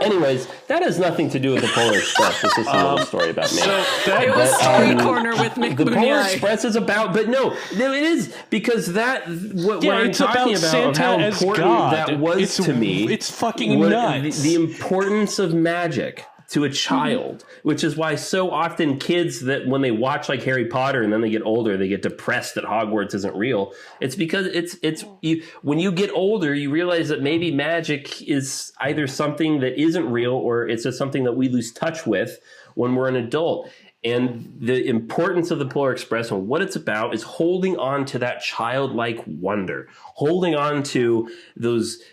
Anyways, that has nothing to do with the Polar Express. This is a little story about me. It was Story Corner with Nick The Polar Mooney. Express is about, but no, it is, because what I'm it's talking about Santa how as important God. that was to me. It's fucking nuts. The importance of magic to a child, which is why so often kids, that when they watch like Harry Potter and then they get older, they get depressed that Hogwarts isn't real. It's because when you get older, you realize that maybe magic is either something that isn't real, or it's just something that we lose touch with when we're an adult. And the importance of the Polar Express and what it's about is holding on to that childlike wonder, holding on to those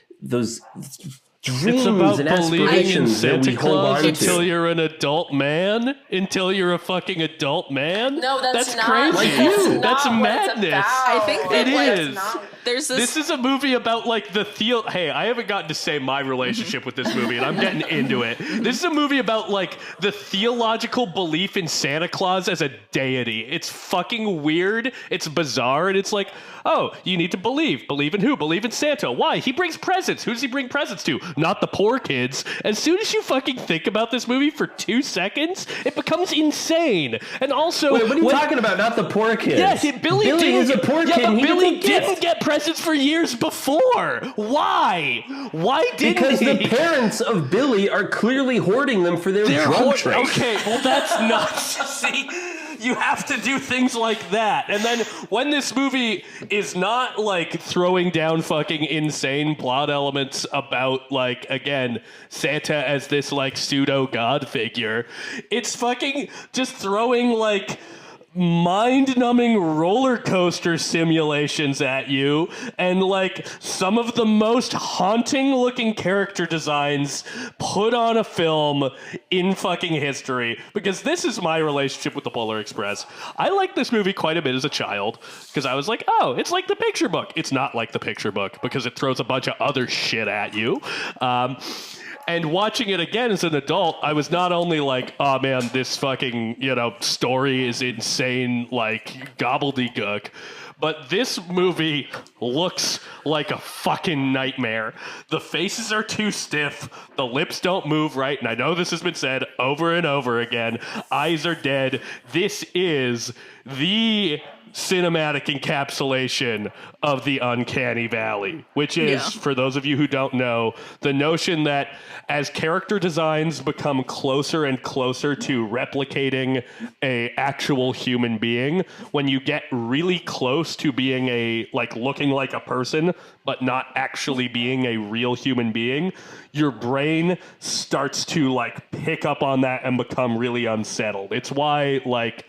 dreams It's about and believing in aspirations that Santa we hold Claus on until to. you're an adult man, until you're a fucking adult man. No, that's not. crazy. That's not what madness. It's about. I think that, It like, is. there's This is a movie about like the Hey, I haven't gotten to say my relationship with this movie, and I'm getting into it. This is a movie about like the theological belief in Santa Claus as a deity. It's fucking weird. It's bizarre, and it's like, oh, you need to believe. Believe in who? Believe in Santa. Why? He brings presents. Who does he bring presents to? Not the poor kids. As soon as you fucking think about this movie for 2 seconds, it becomes insane. And also, Wait, what are you talking about? Not the poor kids. yes, Billy is a poor kid. But And he Billy gets a gift. didn't get presents for years before. Why? Why didn't Because he? the parents of Billy are clearly hoarding them for their drug trade. Okay, well that's nuts. See, you have to do things like that. And then when this movie is not like throwing down fucking insane plot elements about like, again, Santa as this like pseudo god figure, it's fucking just throwing like mind-numbing roller coaster simulations at you, and like some of the most haunting looking character designs put on a film in fucking history. Because this is my relationship with the Polar Express. I liked this movie quite a bit as a child because I was like, oh, it's like the picture book. It's not like the picture book because it throws a bunch of other shit at you. And watching it again as an adult, I was not only like, oh man, this fucking, story is insane, like gobbledygook, but this movie looks like a fucking nightmare. The faces are too stiff, the lips don't move right, and I know this has been said over and over again, eyes are dead. This is the cinematic encapsulation of the uncanny valley, which is, for those of you who don't know, the notion that as character designs become closer and closer to replicating a actual human being, when you get really close to being looking like a person but not actually being a real human being, your brain starts to like pick up on that and become really unsettled. It's why like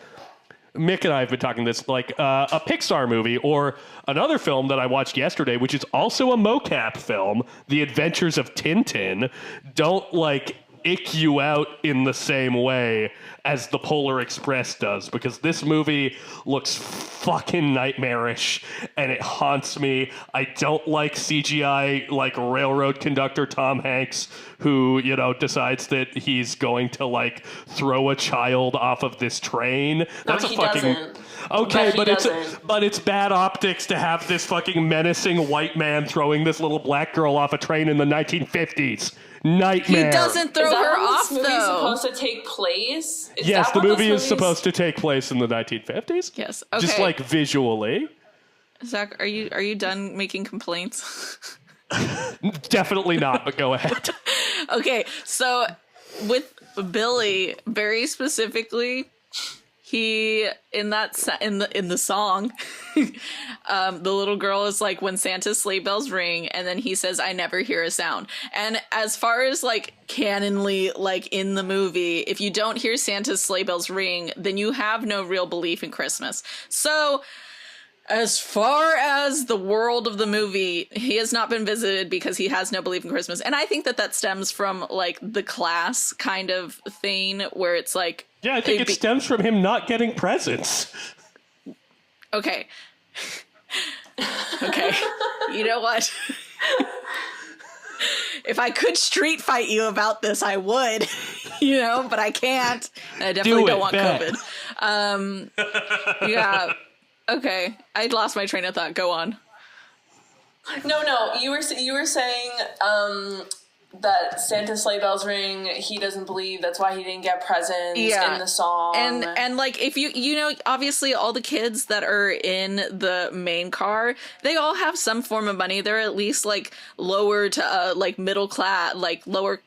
Mick and I have been talking this, like a Pixar movie or another film that I watched yesterday, which is also a mocap film, The Adventures of Tintin, don't like ick you out in the same way as the Polar Express does, because this movie looks fucking nightmarish and it haunts me. I don't like CGI like railroad conductor Tom Hanks, who, decides that he's going to like throw a child off of this train. That's he doesn't. Okay, but doesn't. it's bad optics to have this fucking menacing white man throwing this little black girl off a train in the 1950s. Nightmare. He doesn't throw Is that her when off, this movie is though. supposed to take place? Yes, the movie is supposed to take place in the 1950s. Yes. Okay. Just like visually. Zach, are you done making complaints? Definitely not, but go ahead. Okay, so with Billy, very specifically, he in the song, the little girl is like, when Santa's sleigh bells ring, and then he says, "I never hear a sound." And as far as like canonly, like in the movie, if you don't hear Santa's sleigh bells ring, then you have no real belief in Christmas. So As far as the world of the movie, he has not been visited because he has no belief in Christmas. And I think that stems from, like, the class kind of thing where it's like... Yeah, I think it stems from him not getting presents. Okay. Okay. You know what? If I could street fight you about this, I would, but I can't. And I definitely don't want COVID. Yeah. Okay. I lost my train of thought. Go on. No. You were saying that Santa sleigh bells ring. He doesn't believe that's why he didn't get presents in the song. And like if you obviously all the kids that are in the main car, they all have some form of money. They're at least like lower to like middle class, like lower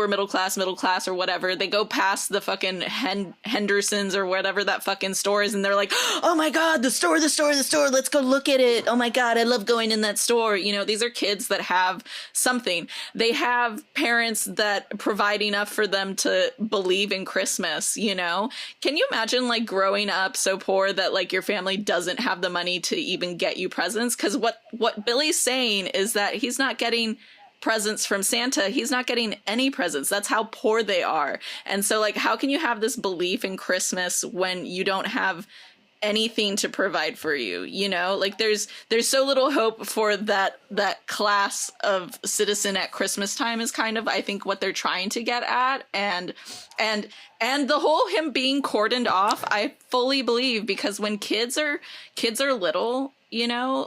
middle class or whatever. They go past the fucking Henderson's or whatever that fucking store is, and they're like, oh my god, the store, let's go look at it. Oh my god, I love going in that store. These are kids that have something. They have parents that provide enough for them to believe in Christmas. Can you imagine like growing up so poor that like your family doesn't have the money to even get you presents? Because what Billy's saying is that he's not getting presents from Santa. He's not getting any presents. That's how poor they are. And so like, how can you have this belief in Christmas when you don't have anything to provide for you? Like there's so little hope for that class of citizen at Christmas time is kind of, I think, what they're trying to get at. And the whole him being cordoned off, I fully believe, because when kids are little,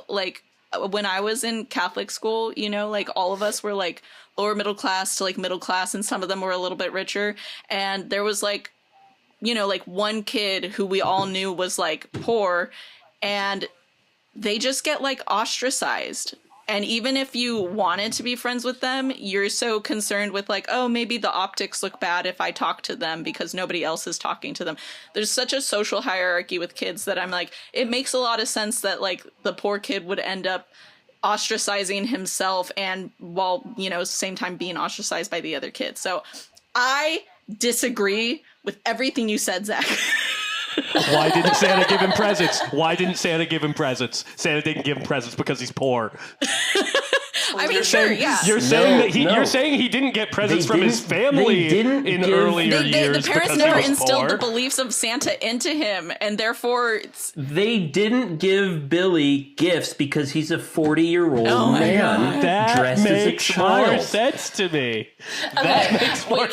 like when I was in Catholic school, like all of us were like lower middle class to like middle class, and some of them were a little bit richer. And there was like, like one kid who we all knew was like poor, and they just get like ostracized. And even if you wanted to be friends with them, you're so concerned with like, oh, maybe the optics look bad if I talk to them because nobody else is talking to them. There's such a social hierarchy with kids that I'm like, it makes a lot of sense that like the poor kid would end up ostracizing himself and while, same time being ostracized by the other kids. So I disagree with everything you said, Zach. Why didn't Santa give him presents? Santa didn't give him presents because he's poor. I mean, sure, yeah. You're saying he didn't get presents from his family in earlier years. The parents never instilled the beliefs of Santa into him, and therefore they didn't give Billy gifts because he's a 40-year-old man dressed as a child. That makes more sense to me. Okay, wait,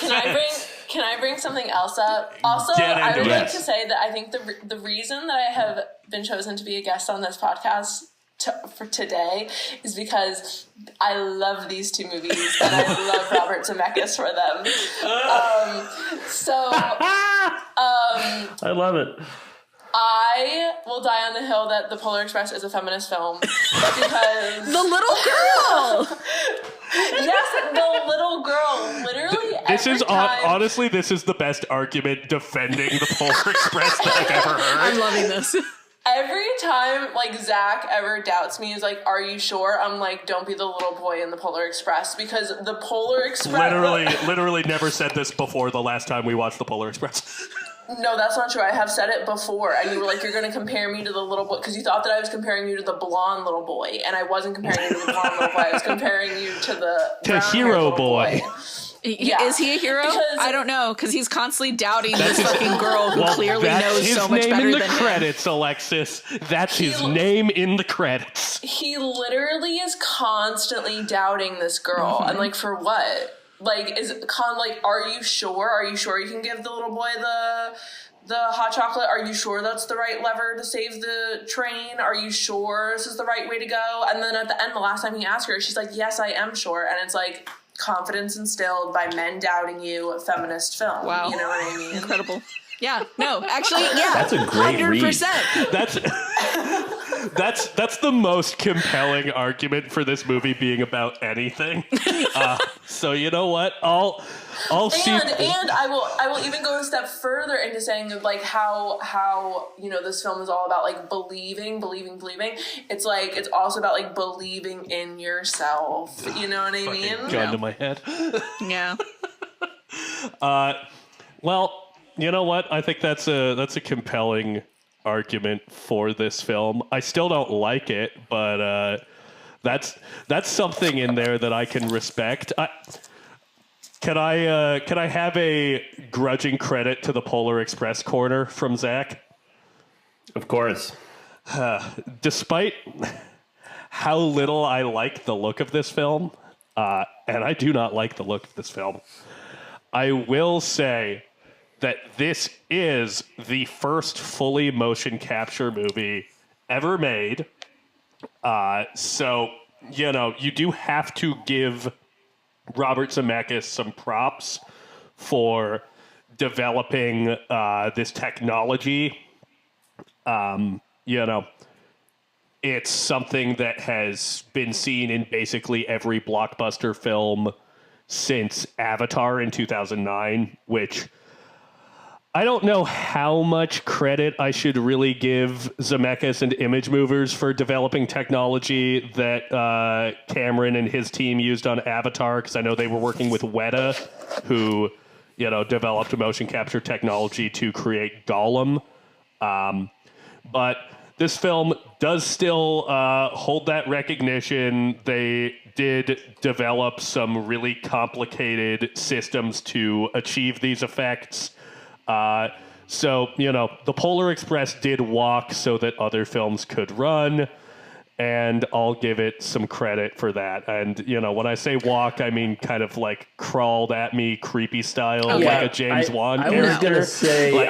can I bring something else up? Also, I would like to say that I think the reason that I have been chosen to be a guest on this podcast for today is because I love these two movies and I love Robert Zemeckis for them. I love it. I will die on the hill that The Polar Express is a feminist film because the little girl. Yes, the little girl. Literally, honestly, this is the best argument defending the Polar Express that I've ever heard. I'm loving this. Every time, like, Zach ever doubts me, is like, are you sure? I'm like, don't be the little boy in the Polar Express, because the Polar Express... Literally never said this before the last time we watched the Polar Express. No, that's not true. I have said it before, and you were like, you're going to compare me to the little boy, because you thought that I was comparing you to the blonde little boy, and I wasn't comparing you to the blonde little boy. I was comparing you to the hero boy. Yeah. Is he a hero? I don't know, because he's constantly doubting this fucking girl who clearly knows so much better than him. That's his name in the credits, Alexis. That's his name in the credits. He literally is constantly doubting this girl, and like, for what? Like, are you sure? Are you sure you can give the little boy the hot chocolate? Are you sure that's the right lever to save the train? Are you sure this is the right way to go? And then at the end, the last time he asked her, she's like, yes, I am sure. And it's like, confidence instilled by men doubting you, a feminist film. Wow. You know what I mean? Incredible. Yeah. No, actually, yeah. That's a great 100%. Read. That's the most compelling argument for this movie being about anything. So you know what? I'll see. And I will even go a step further into saying like how this film is all about like believing. It's like it's also about like believing in yourself. You know what I mean? Gun to my head. Yeah. Well, you know what? I think that's a compelling argument for this film. I still don't like it, but that's something in there that I can respect. Can I have a grudging credit to the Polar Express corner from Zach? Of course. Despite how little I like the look of this film, and I do not like the look of this film, I will say that this is the first fully motion capture movie ever made. So, you do have to give Robert Zemeckis some props for developing this technology. It's something that has been seen in basically every blockbuster film since Avatar in 2009, which I don't know how much credit I should really give Zemeckis and Image Movers for developing technology that Cameron and his team used on Avatar, because I know they were working with Weta, who, developed motion capture technology to create Gollum. But this film does still hold that recognition. They did develop some really complicated systems to achieve these effects. So, the Polar Express did walk so that other films could run, and I'll give it some credit for that. And, when I say walk, I mean kind of like crawled at me creepy style, like a James Wan character. I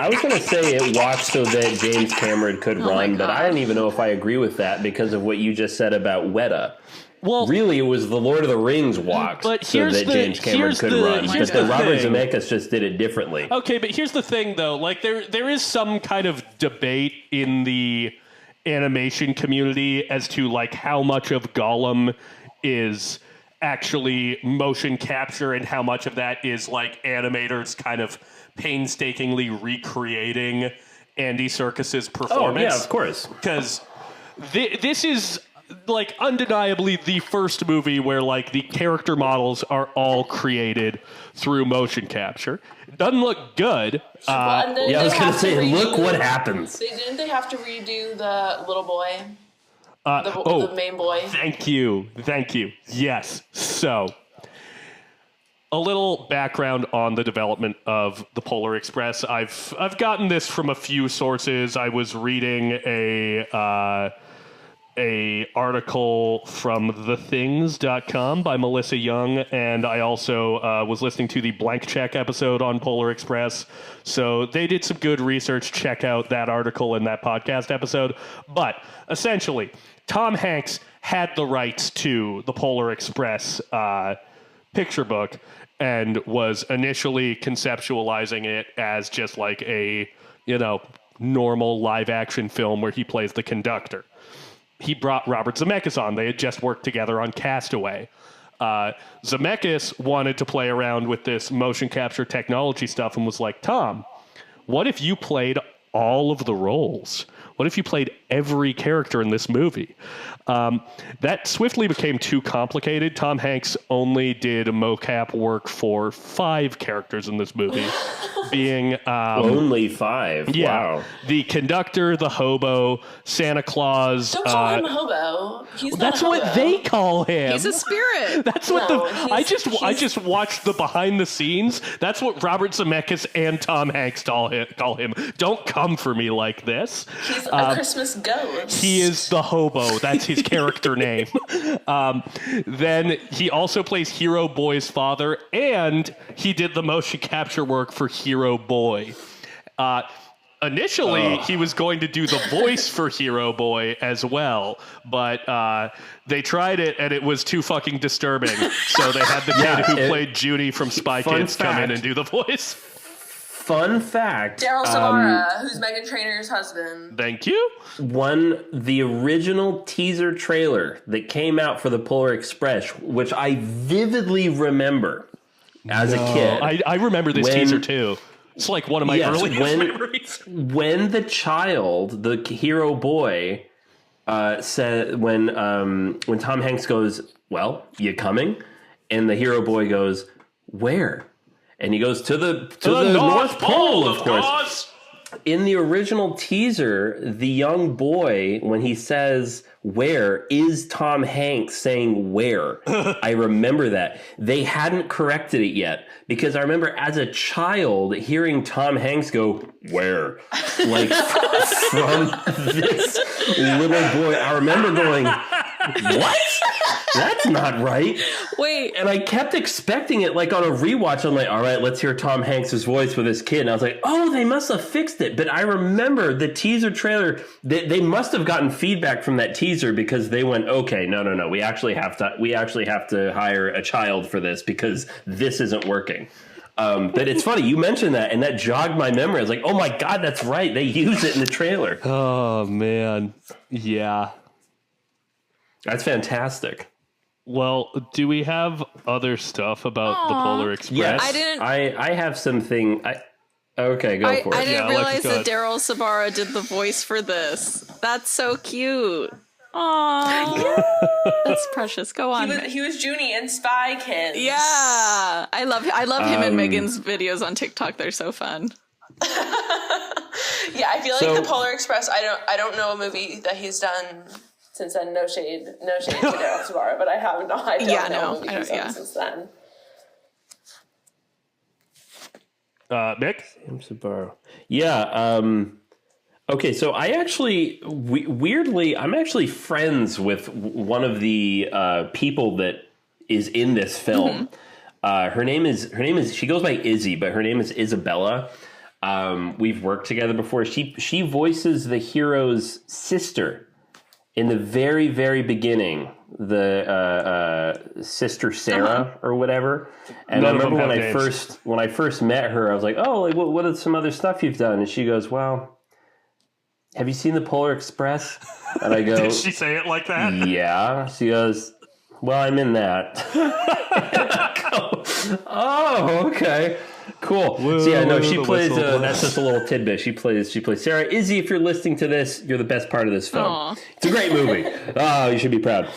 was going to say it walked so that James Cameron could run, but I don't even know if I agree with that because of what you just said about Weta. Well, really, it was the Lord of the Rings walked so that James Cameron could run. But the Robert Zemeckis just did it differently. Okay, but here's the thing, though. Like, there is some kind of debate in the animation community as to, like, how much of Gollum is actually motion capture and how much of that is, like, animators kind of painstakingly recreating Andy Serkis's performance. Oh, yeah, of course. Because this is, like, undeniably the first movie where, like, the character models are all created through motion capture. It doesn't look good. I was going to say, look what happens. Didn't they have to redo the little boy? The main boy? Thank you. Yes. So, a little background on the development of the Polar Express. I've gotten this from a few sources. I was reading a article from thethings.com by Melissa Young, and I also was listening to the Blank Check episode on Polar Express. So they did some good research. Check out that article and that podcast episode. But essentially, Tom Hanks had the rights to the Polar Express picture book and was initially conceptualizing it as just like a, normal live action film where he plays the conductor. He brought Robert Zemeckis on. They had just worked together on Castaway. Zemeckis wanted to play around with this motion capture technology stuff and was like, Tom, what if you played all of the roles? What if you played every character in this movie? That swiftly became too complicated. Tom Hanks only did mocap work for 5 characters in this movie, being... only 5? Yeah, wow. The conductor, the hobo, Santa Claus... Don't call him hobo. He's not that's a hobo. what they call him. He's a spirit. That's what I just watched the behind the scenes. That's what Robert Zemeckis and Tom Hanks call him. Don't come for me like this. He's a Christmas ghost. He is the hobo. That's his character name. Then he also plays Hero Boy's father, and he did the motion capture work for Hero Boy. Initially, he was going to do the voice for Hero Boy as well, but they tried it, and it was too fucking disturbing. So they had the kid who played Judy from Spy Kids come in and do the voice. Fun fact. Daryl Samara, who's Meghan Trainor's husband. Thank you. The original teaser trailer that came out for the Polar Express, which I vividly remember as a kid. I remember this teaser too. It's like one of my earliest memories. When the child, the hero boy, said when Tom Hanks goes, "Well, you coming?" and the hero boy goes, "Where?" and he goes to the North Pole, of course. in the original teaser, the young boy, when he says where, is Tom Hanks saying where. I remember that. They hadn't corrected it yet, because I remember as a child hearing Tom Hanks go, where? Like, from this little boy. I remember going, what? That's not right. Wait. And I kept expecting it, like on a rewatch. I'm like, all right, let's hear Tom Hanks' voice with his kid. And I was like, oh, they must have fixed it. But I remember the teaser trailer. They must have gotten feedback from that teaser, because they went, okay, no. We actually have to hire a child for this, because this isn't working. But it's funny you mentioned that, and that jogged my memory. I was like, oh my God, that's right. They use it in the trailer. Oh man, yeah. That's fantastic. Well, do we have other stuff about the Polar Express? Yes, I didn't- I have something. Okay, go for it. I didn't Yeah, realize Alexis, that go Daryl Sabara did the voice for this. That's so cute. Aww. That's precious. Go on. He was Junie in Spy Kids. Yeah. I love him and Megan's videos on TikTok. They're so fun. Yeah, I feel like the Polar Express. I don't know a movie that he's done since then. No shade to Daryl Sabara, but I have no idea. Yeah, no, a movie he's done since then. Nick? Sabaro. Yeah. Okay, so I actually, weirdly, I'm actually friends with one of the people that is in this film. Her name is, she goes by Izzy, but her name is Isabella. We've worked together before. She voices the hero's sister in the very, very beginning, the sister Sarah or whatever. And I remember when I first met her, I was like, oh, like, what are some other stuff you've done? And she goes, well, have you seen the Polar Express? And I go, Did she say it like that? yeah. She goes, well, I'm in that. Oh, okay. Cool. So yeah, no, she plays, that's just a little tidbit. She plays Sarah. Izzy, if you're listening to this, you're the best part of this film. Aww. It's a great movie. Oh, you should be proud.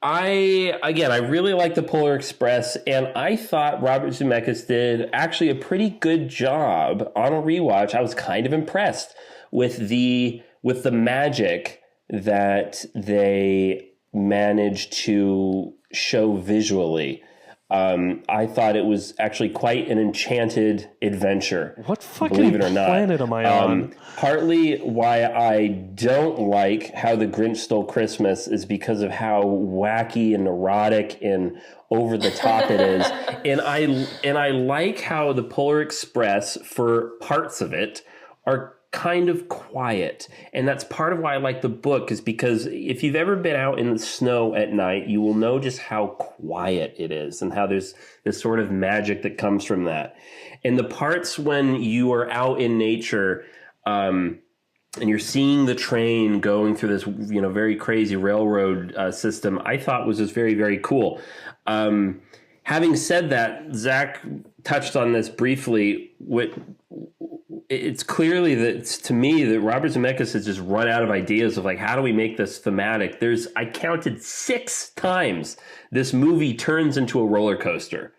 I really like the Polar Express, and I thought Robert Zemeckis did actually a pretty good job on a rewatch. I was kind of impressed with the magic that they managed to show visually. I thought it was actually quite an enchanted adventure. What fucking believe it or not. planet am I on? Partly why I don't like How the Grinch Stole Christmas is because of how wacky and neurotic and over the top it is. And I like how the Polar Express, for parts of it, are kind of quiet. And that's part of why I like the book, is because if you've ever been out in the snow at night, you will know just how quiet it is and how there's this sort of magic that comes from that. And the parts when you are out in nature, and you're seeing the train going through this, very crazy railroad system, I thought was just very, very cool. Having said that, Zach touched on this briefly. It's clearly that, to me, that Robert Zemeckis has just run out of ideas of, like, how do we make this thematic? I counted 6 times this movie turns into a roller coaster.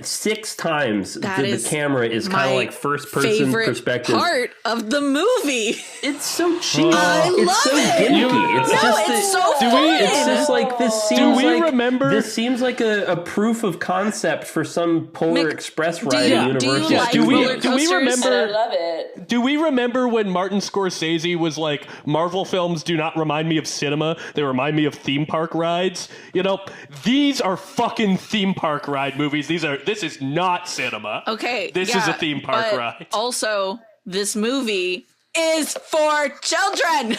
6 times the camera is kind of like first person perspective. Part of the movie. It's so cheap. I love it. Gimmicky. It's so fun. It's just like this seems like a proof of concept for some Polar Express ride at Universal. Do you like do we remember? I love it. Do we remember when Martin Scorsese was like, Marvel films do not remind me of cinema, they remind me of theme park rides? These are fucking theme park ride movies. This is not cinema. Okay. This is a theme park ride. Also, this movie is for children.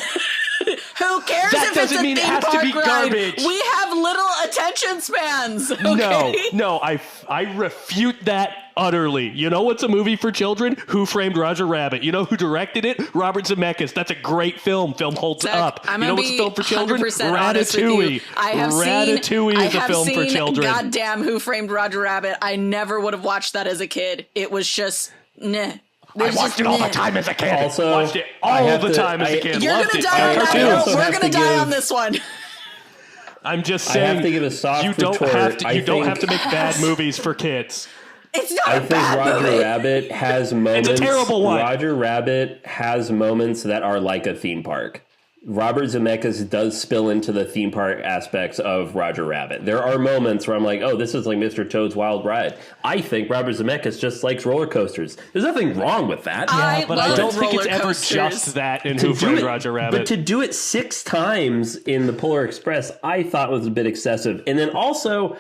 Who cares That if doesn't it's a mean it theme has to park be ride? garbage. We have little attention spans. Okay? No, I refute that utterly. You know what's a movie for children? Who Framed Roger Rabbit? You know who directed it? Robert Zemeckis. That's a great film. Film holds Zach, up. I'm you know gonna what's a be film for children? 100% honest with you. Ratatouille. Ratatouille is a film for children. Goddamn Who Framed Roger Rabbit. I never would have watched that as a kid. It was just nah. I watched it all the time as a kid. Also, watched it all the time as a kid. You're Loved gonna it. die on that Cartoons. hill. We're gonna die on this one. I'm just I saying. have to give a soft you don't retort. have to. You don't have to make bad movies for kids. It's not I a think bad Roger movie. Rabbit has moments. It's a terrible one. Roger Rabbit has moments that are like a theme park. Robert Zemeckis does spill into the theme park aspects of Roger Rabbit. There are moments where I'm like, oh, this is like Mr. Toad's Wild Ride. I think Robert Zemeckis just likes roller coasters. There's nothing wrong with that. I But I don't love think it's roller ever coasters. just that in To Who do Framed it- Roger Rabbit. But to do it 6 times in the Polar Express, I thought was a bit excessive. And then also,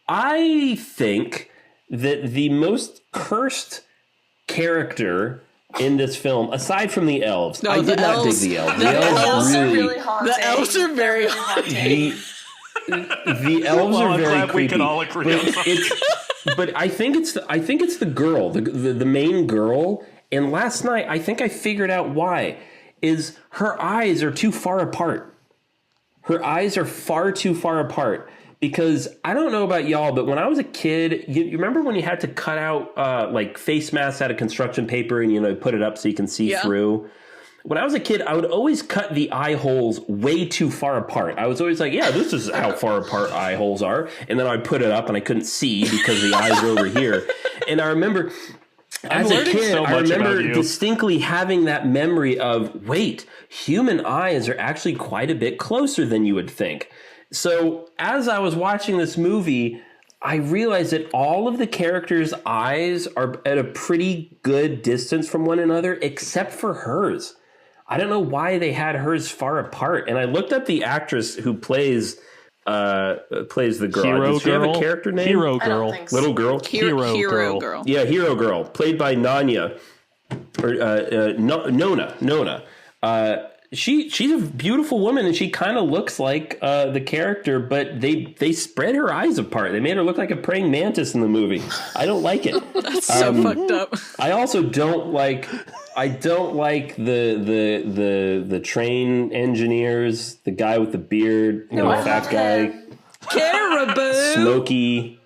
I think that the most cursed character in this film, aside from the elves, No, I the did not dig elves- the elves. the elves are really haunting. The elves are very haunting. the elves Well, are I'm very glad we creepy. can all agree on something. But I think it's the girl, the main girl. And last night, I think I figured out why. Is her eyes are too far apart. Her eyes are far too far apart. Because I don't know about y'all, but when I was a kid, you remember when you had to cut out like face masks out of construction paper and put it up so you can see through? When I was a kid, I would always cut the eye holes way too far apart. I was always like, yeah, this is how far apart eye holes are. And then I'd put it up and I couldn't see because the eyes are over here. And I remember as a learning kid, so I much remember about you. distinctly having that memory of, wait, human eyes are actually quite a bit closer than you would think. So as I was watching this movie, I realized that all of the characters' eyes are at a pretty good distance from one another, except for hers. I don't know why they had hers far apart. And I looked up the actress who plays the girl. Hero Does she have Girl. a character name? Hero I don't Girl. think so. Little girl? Hero girl. Yeah, Hero Girl, played by Nanya. Or Nona. She's a beautiful woman, and she kind of looks like the character, but they spread her eyes apart. They made her look like a praying mantis in the movie. I don't like it. That's so fucked up. I also don't like. I don't like the train engineers, the guy with the beard, No, I fat love guy, him. Caribou. Smokey.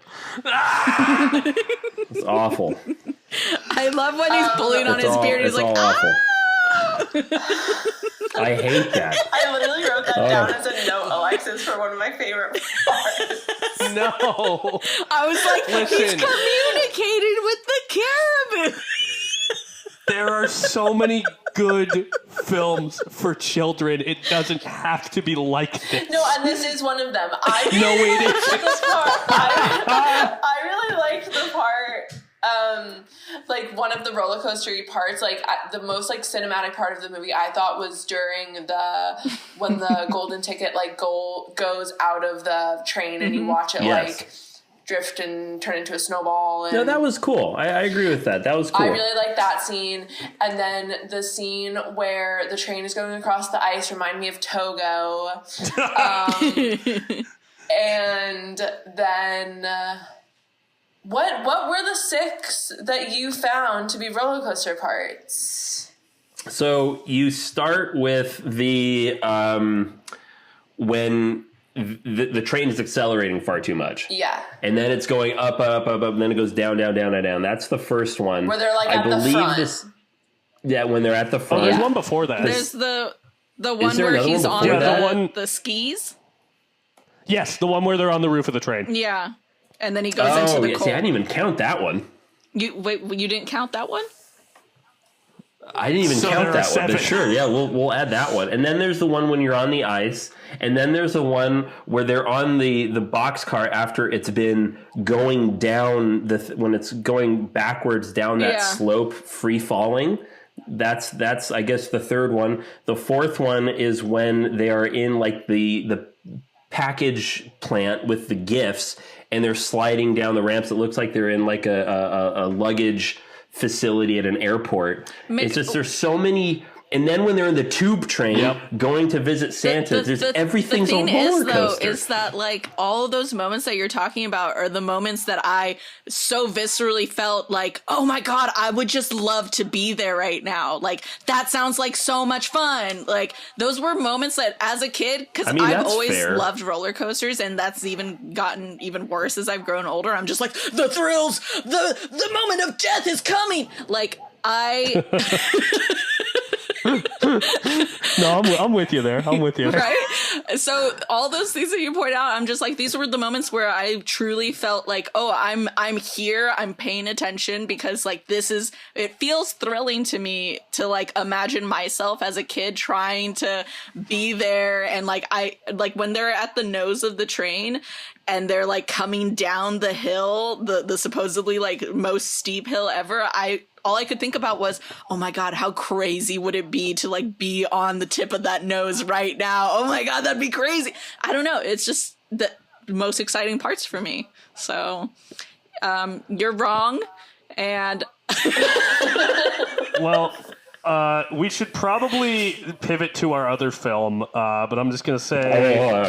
It's awful. I love when he's pulling on his beard. He's It's like, all awful. I hate that. I literally wrote that down as a note, Alexis, for one of my favorite parts. No. I was like, he's Listen. communicating with the caribou. There are so many good films for children. It doesn't have to be like this. No, and this is one of them. I really No, it liked isn't. this part. I really liked the part. Like one of the roller coastery parts, like the most like cinematic part of the movie, I thought was during when the golden ticket like goes out of the train and you watch it Yes. like drift and turn into a snowball. And No, that was cool. I agree with that. That was cool. I really like that scene. And then the scene where the train is going across the ice reminded me of Togo. And then what were the 6 that you found to be roller coaster parts? So you start with the when the train is accelerating far too much. Yeah. And then it's going up, and then it goes down. That's the first one. Where they're, like, at the front. Yeah, when they're at the Oh, front. there's one before that. There's the one there where another he's one on before that? the, The one- the skis. Yes, the one where they're on the roof of the train. Yeah. And then he goes Oh, into the yeah, cold. see, I didn't even count that one. You didn't count that one? I didn't even So count there are that one, 7. but sure, yeah, we'll add that one. And then there's the one when you're on the ice, and then there's the one where they're on the boxcar after it's been going down when it's going backwards down that slope, free falling. That's I guess the third one. The fourth one is when they are in like the package plant with the gifts, and they're sliding down the ramps. It looks like they're in like a luggage facility at an airport. It's just there's so many. And then when they're in the tube train going to visit Santa, everything's a roller coaster. Is that like all of those moments that you're talking about are the moments that I so viscerally felt like, oh my God, I would just love to be there right now. Like that sounds like so much fun. Like those were moments that as a kid, because I've that's always fair. loved roller coasters, and that's even gotten even worse as I've grown older. I'm just like, the thrills, the moment of death is coming. Like I No, I'm with you there. I'm with you. Right? So all those things that you point out, I'm just like, these were the moments where I truly felt like, oh, I'm here, I'm paying attention, because like it feels thrilling to me to like imagine myself as a kid trying to be there, and like when they're at the nose of the train and they're like coming down the hill, the supposedly like most steep hill ever, all I could think about was, oh my God, how crazy would it be to like be on the tip of that nose right now? Oh my God, that'd be crazy. I don't know. It's just the most exciting parts for me. So you're wrong. And Well, we should probably pivot to our other film, but I'm just going to say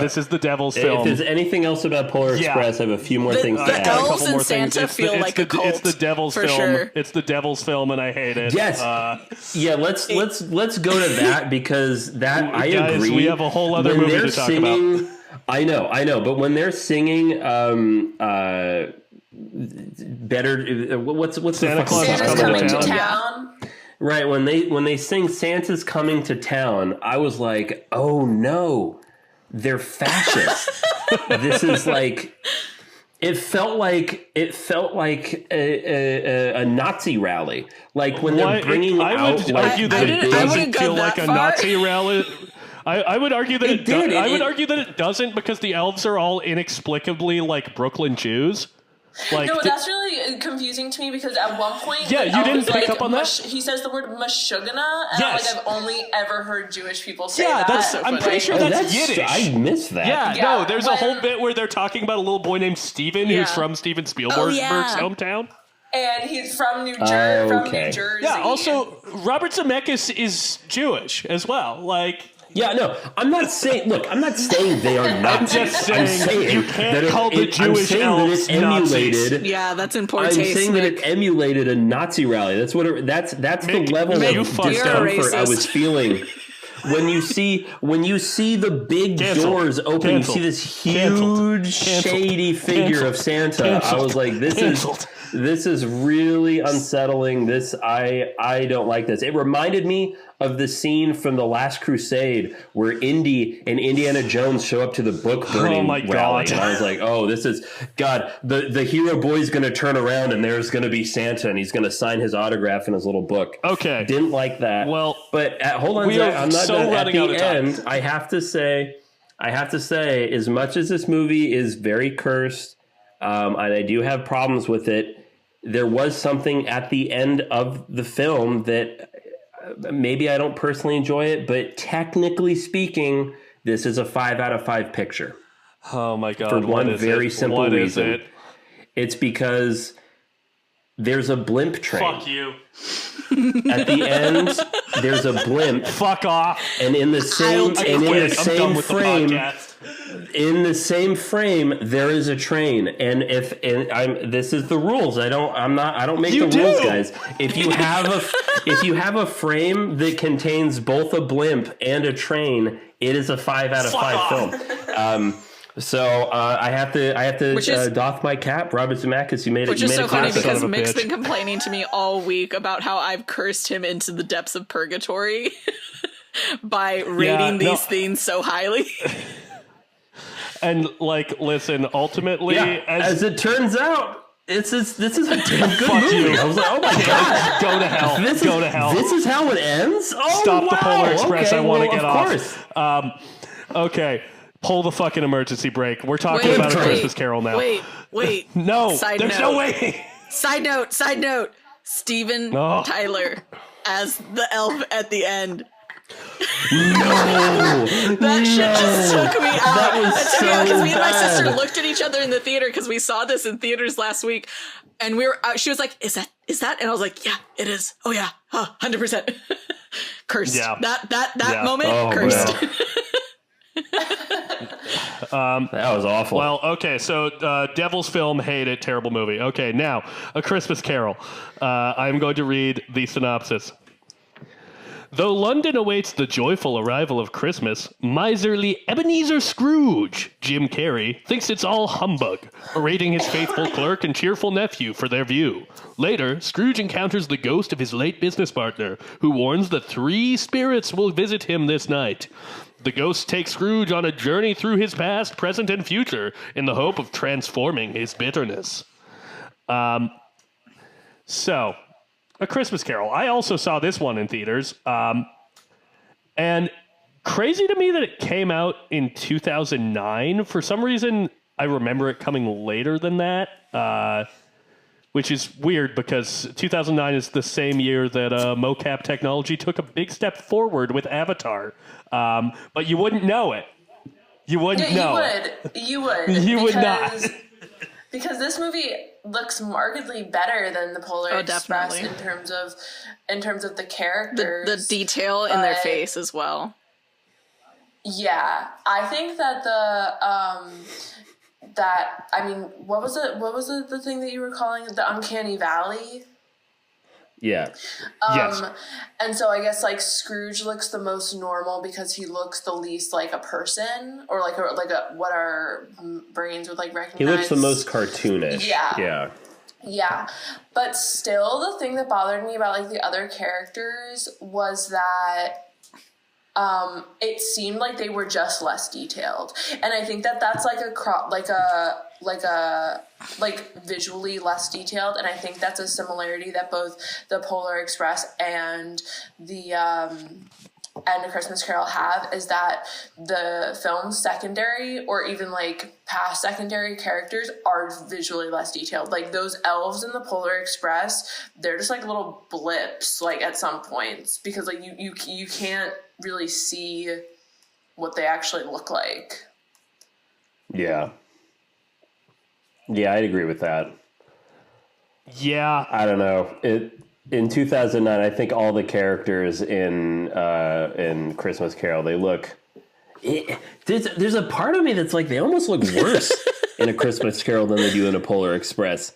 this is the Devil's film. If there's anything else about Polar Express, I have a few more things to the add. elves and Santa feel like a cult. It's the Devil's for film. sure. It's the Devil's film, and I hate it. Yes. Let's go to that, because that I guys, agree. we have a whole other movie to talk about. I know, but when they're singing, better. What's Santa the Claus is Santa's coming coming to to town. town. Right, when they sing Santa's Coming to Town, I was like, oh no, they're fascist. This is like, it felt like a Nazi rally. Like when they're bringing I would out like argue that it doesn't feel like a Nazi rally. I would argue that it did. I would argue that it doesn't, because the elves are all inexplicably like Brooklyn Jews. Like, No, that's really confusing to me, because at one point, Yeah, like, you I didn't was pick like, up on that? He says the word mashugana, and Yes. I'm like, I've only ever heard Jewish people say Yeah, that. I'm pretty sure that's Yiddish. I missed that. Yeah, Yeah, no, there's a when- whole bit where they're talking about a little boy named Steven Yeah. who's from Steven Spielberg's hometown. And he's from New Jersey. Okay. Yeah, also, Robert Zemeckis is Jewish as well. Like, Yeah, no, I'm not saying they are not. I'm just saying you can't call the Jewish elves Nazis. yeah, that's in poor I'm taste. saying that Nick. it emulated a Nazi rally. That's what. That's the Mick, level you of fucked up. discomfort You're a I was racist. feeling when you see the big Cancelled. doors open. Cancelled. You see this Cancelled. huge Cancelled. shady figure of Santa. Cancelled. I was like, Cancelled. this is really unsettling. I don't like this. It reminded me of the scene from The Last Crusade where Indy and Indiana Jones show up to the book burning my rally. God. And I was like, oh, this is, God, the hero boy's going to turn around and there's going to be Santa and he's going to sign his autograph in his little book. Okay. Didn't like that. Well, but hold on, we Zach, are I'm not so done. At running the out of time. end, I have to say, as much as this movie is very cursed, and I do have problems with it, there was something at the end of the film that maybe I don't personally enjoy it, but technically speaking, this is a 5 out of 5 picture. oh my God. For what one is very it? simple What is reason. it? It's because there's a blimp train. Fuck you. At the end, there's a blimp, Fuck off. and in the same I and in quit. the I'm same done with the frame, podcast. in the same frame, there is a train. And this is the rules. I don't make You the rules, do. guys. If you have a frame that contains both a blimp and a train, it is a 5 out of 5 film. So I have to Which is- doff my cap, Robert Zemeckis. You made it. Which You is made so it funny classic. because Son of a Mick's bitch. been complaining to me all week about how I've cursed him into the depths of purgatory by rating no. these things so highly. And, like, listen, ultimately, Yeah, as it turns out, this is a damn good Fuck movie. you. I was like, oh my god, go to hell. Go to hell. This is how it ends. Oh, Stop the wow. Polar Express. Okay, I want to well, get of off. course. Okay. Pull the fucking emergency brake. We're talking Wait, about a wait, Christmas Carol now. Wait. No, Side there's note. no way. Side note. Steven Oh. Tyler as the elf at the end. No, That shit just took me out. That was It took me out because me and my so sister bad. looked at each other in the theater because we saw this in theaters last week, and we were. She was like, "Is that?" And I was like, "Yeah, it is. Oh yeah, 100%." Cursed. Yeah. That Yeah. moment, Oh, cursed. that was awful. Well, okay, so Devil's Film, hate it, terrible movie. Okay, now, A Christmas Carol. I'm going to read the synopsis. Though London awaits the joyful arrival of Christmas, miserly Ebenezer Scrooge, Jim Carrey, thinks it's all humbug, berating his faithful clerk and cheerful nephew for their view. Later, Scrooge encounters the ghost of his late business partner, who warns that 3 spirits will visit him this night. The ghosts take Scrooge on a journey through his past, present, and future in the hope of transforming his bitterness. So, A Christmas Carol. I also saw this one in theaters. And crazy to me that it came out in 2009. For some reason, I remember it coming later than that, which is weird because 2009 is the same year that mocap technology took a big step forward with Avatar. But you wouldn't know it. You wouldn't know it. You would. You would not. Because this movie looks markedly better than the Polar Express definitely. in terms of the characters. The detail in their face as well. Yeah, I think that what was it? What was it? The thing that you were calling it? The Uncanny Valley. Yeah. Yes. And so I guess like Scrooge looks the most normal because he looks the least like a person or like a what our brains would like recognize. He looks the most cartoonish. Yeah. Yeah. But still, the thing that bothered me about like the other characters was that it seemed like they were just less detailed, and I think that that's like visually less detailed, and I think that's a similarity that both the Polar Express and the A Christmas Carol have, is that the film's secondary or even like past secondary characters are visually less detailed. Like those elves in the Polar Express, they're just like little blips like at some points because like you can't really see what they actually look like. Yeah. Yeah, I'd agree with that. Yeah. I don't know. In 2009, I think all the characters in Christmas Carol, they look. There's a part of me that's like they almost look worse in A Christmas Carol than they do in A Polar Express.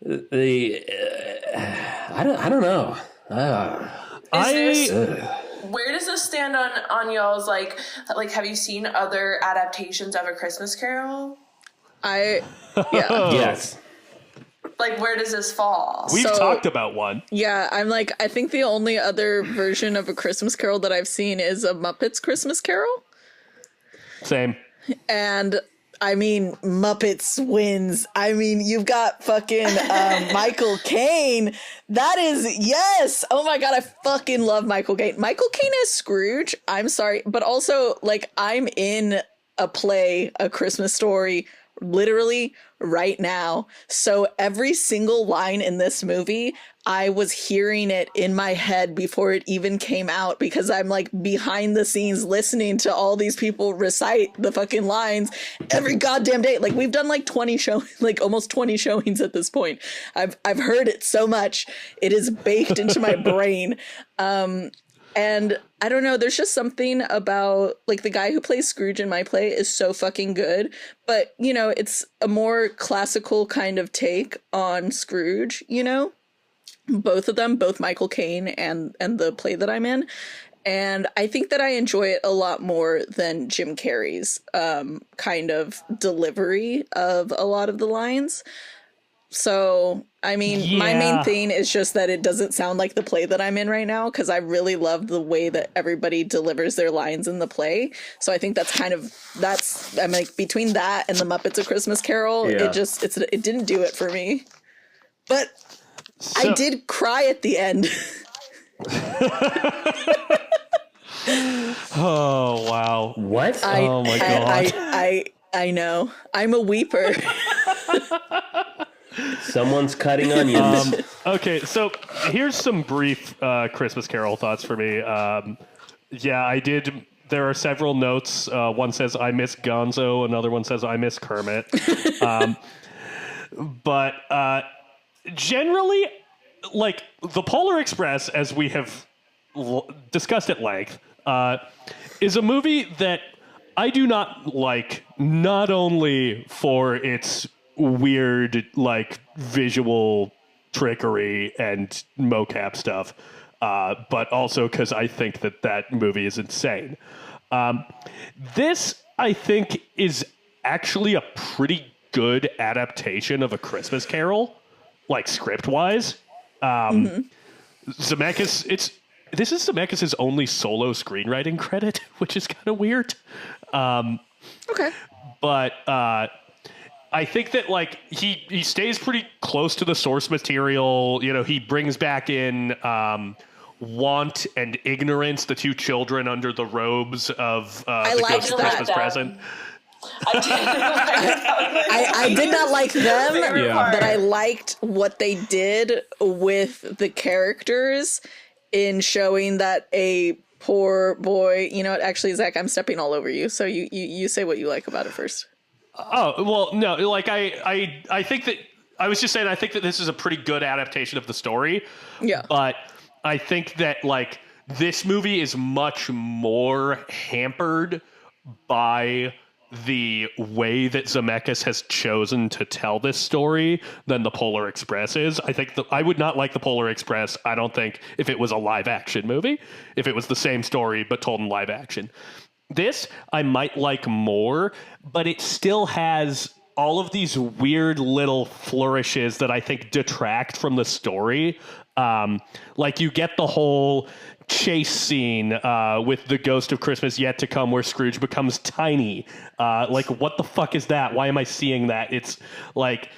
I don't know. Where does this stand on y'all's like have you seen other adaptations of A Christmas Carol? Yes. Like, where does this fall? We've talked about one. Yeah, I think the only other version of A Christmas Carol that I've seen is a Muppets Christmas Carol. Same. And I mean, Muppets wins. I mean, you've got fucking Michael Caine. That is, yes. Oh my God, I fucking love Michael Caine. Michael Caine as Scrooge. I'm sorry. But also, like, I'm in a play, A Christmas Story, literally right now. So every single line in this movie, I was hearing it in my head before it even came out because I'm like behind the scenes listening to all these people recite the fucking lines every goddamn day. Like we've done like 20 like almost 20 showings at this point. I've heard it so much. It is baked into my brain. And I don't know, there's just something about, like, the guy who plays Scrooge in my play is so fucking good. But, you know, it's a more classical kind of take on Scrooge, you know? Both of them, both Michael Caine and the play that I'm in. And I think that I enjoy it a lot more than Jim Carrey's kind of delivery of a lot of the lines. So, I mean, my main thing is just that it doesn't sound like the play that I'm in right now because I really love the way that everybody delivers their lines in the play. So I think that's I'm like between that and the Muppets A Christmas Carol, it didn't do it for me. But I did cry at the end. Oh, wow. What? Oh my God. I know. I'm a weeper. Someone's cutting onions. Okay, so here's some brief Christmas Carol thoughts for me. Yeah, I did. There are several notes. One says, I miss Gonzo. Another one says, I miss Kermit. But generally, like, the Polar Express, as we have discussed at length, is a movie that I do not like, not only for its weird, like, visual trickery and mocap stuff, but also because I think that movie is insane. This, I think, is actually a pretty good adaptation of A Christmas Carol, like script-wise. Zemeckis, this is Zemeckis' only solo screenwriting credit, which is kind of weird. Okay. But I think that like he stays pretty close to the source material. You know, he brings back in Want and Ignorance, the two children under the robes of the Ghost of Christmas Present. I did not like them, but I liked what they did with the characters in showing that a poor boy, you know what, actually, Zach, I'm stepping all over you, so you say what you like about it first. Oh, well, no, like I think that I was just saying I think that this is a pretty good adaptation of the story. Yeah. But I think that like this movie is much more hampered by the way that Zemeckis has chosen to tell this story than the Polar Express is. I think I would not like the Polar Express, I don't think, if it was a live action movie, if it was the same story but told in live action. This I might like more, but it still has all of these weird little flourishes that I think detract from the story. Like you get the whole chase scene with the Ghost of Christmas Yet to Come where Scrooge becomes tiny. Like, what the fuck is that? Why am I seeing that? It's like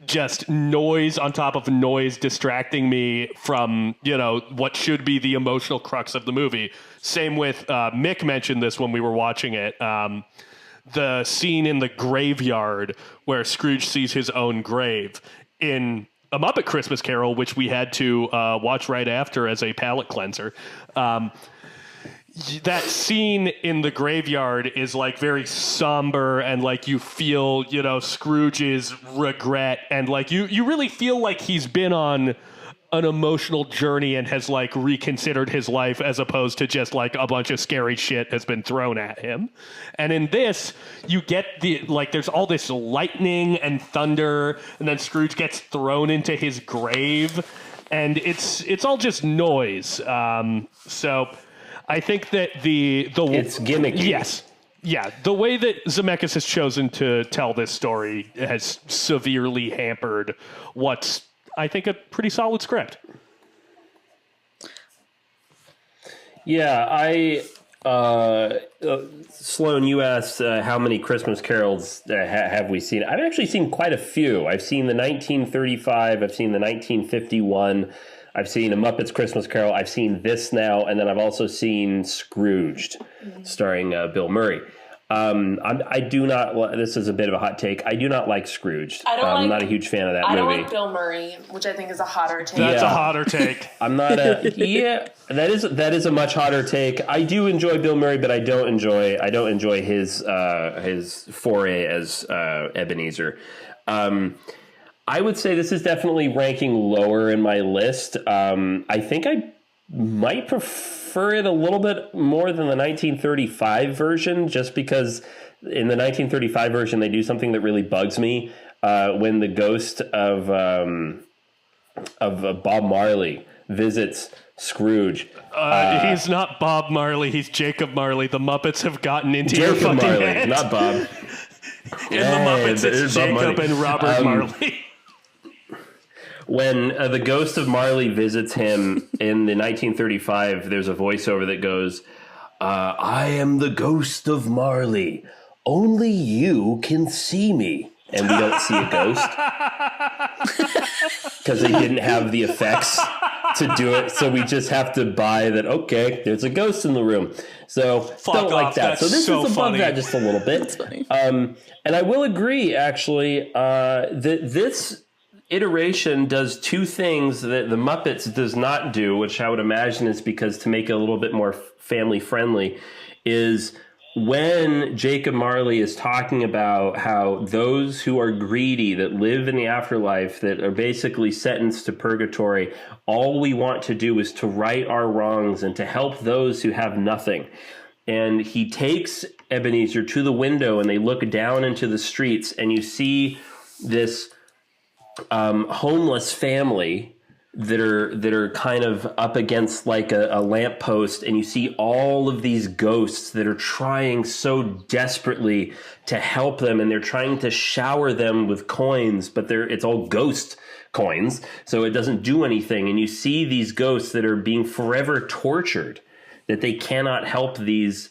just noise on top of noise distracting me from, you know, what should be the emotional crux of the movie. Same with Mick mentioned this when we were watching it. The scene in the graveyard where Scrooge sees his own grave in A Muppet Christmas Carol, which we had to watch right after as a palate cleanser. That scene in the graveyard is like very somber and like you feel, you know, Scrooge's regret and like you really feel like he's been on an emotional journey and has like reconsidered his life as opposed to just like a bunch of scary shit has been thrown at him. And in this, you get there's all this lightning and thunder, and then Scrooge gets thrown into his grave, and it's all just noise. So I think that it's gimmicky. Yes. Yeah, the way that Zemeckis has chosen to tell this story has severely hampered what's, I think, a pretty solid script. Yeah, Sloan, you asked how many Christmas carols have we seen? I've actually seen quite a few. I've seen the 1935, I've seen the 1951, I've seen A Muppet's Christmas Carol, I've seen this now, and then I've also seen Scrooged, starring Bill Murray. I do not. This is a bit of a hot take. I do not like Scrooged. I'm not a huge fan of that movie. I don't like Bill Murray, which I think is a hotter take. That's a hotter take. I'm not a. Yeah, that is a much hotter take. I do enjoy Bill Murray, but I don't enjoy his foray as Ebenezer. I would say this is definitely ranking lower in my list. I think I might prefer it a little bit more than the 1935 version, just because in the 1935 version they do something that really bugs me when the ghost of Bob Marley visits Scrooge. He's not Bob Marley, he's Jacob Marley. The Muppets have gotten into your Jacob fucking Marley, head. not Bob. In the Muppets, it's Jacob and Robert Marley. When the ghost of Marley visits him in the 1935, there's a voiceover that goes, I am the ghost of Marley. Only you can see me. And we don't see a ghost. Because they didn't have the effects to do it. So we just have to buy that, okay, there's a ghost in the room. So don't like that. So this is above funny. that just a little bit. That's funny. And I will agree, actually, that this iteration does two things that the Muppets does not do, which I would imagine is because to make it a little bit more family friendly, is when Jacob Marley is talking about how those who are greedy, that live in the afterlife, that are basically sentenced to purgatory, all we want to do is to right our wrongs and to help those who have nothing. And he takes Ebenezer to the window and they look down into the streets and you see this homeless family that are kind of up against like a lamppost, and you see all of these ghosts that are trying so desperately to help them, and they're trying to shower them with coins, but it's all ghost coins, so it doesn't do anything. And you see these ghosts that are being forever tortured, that they cannot help these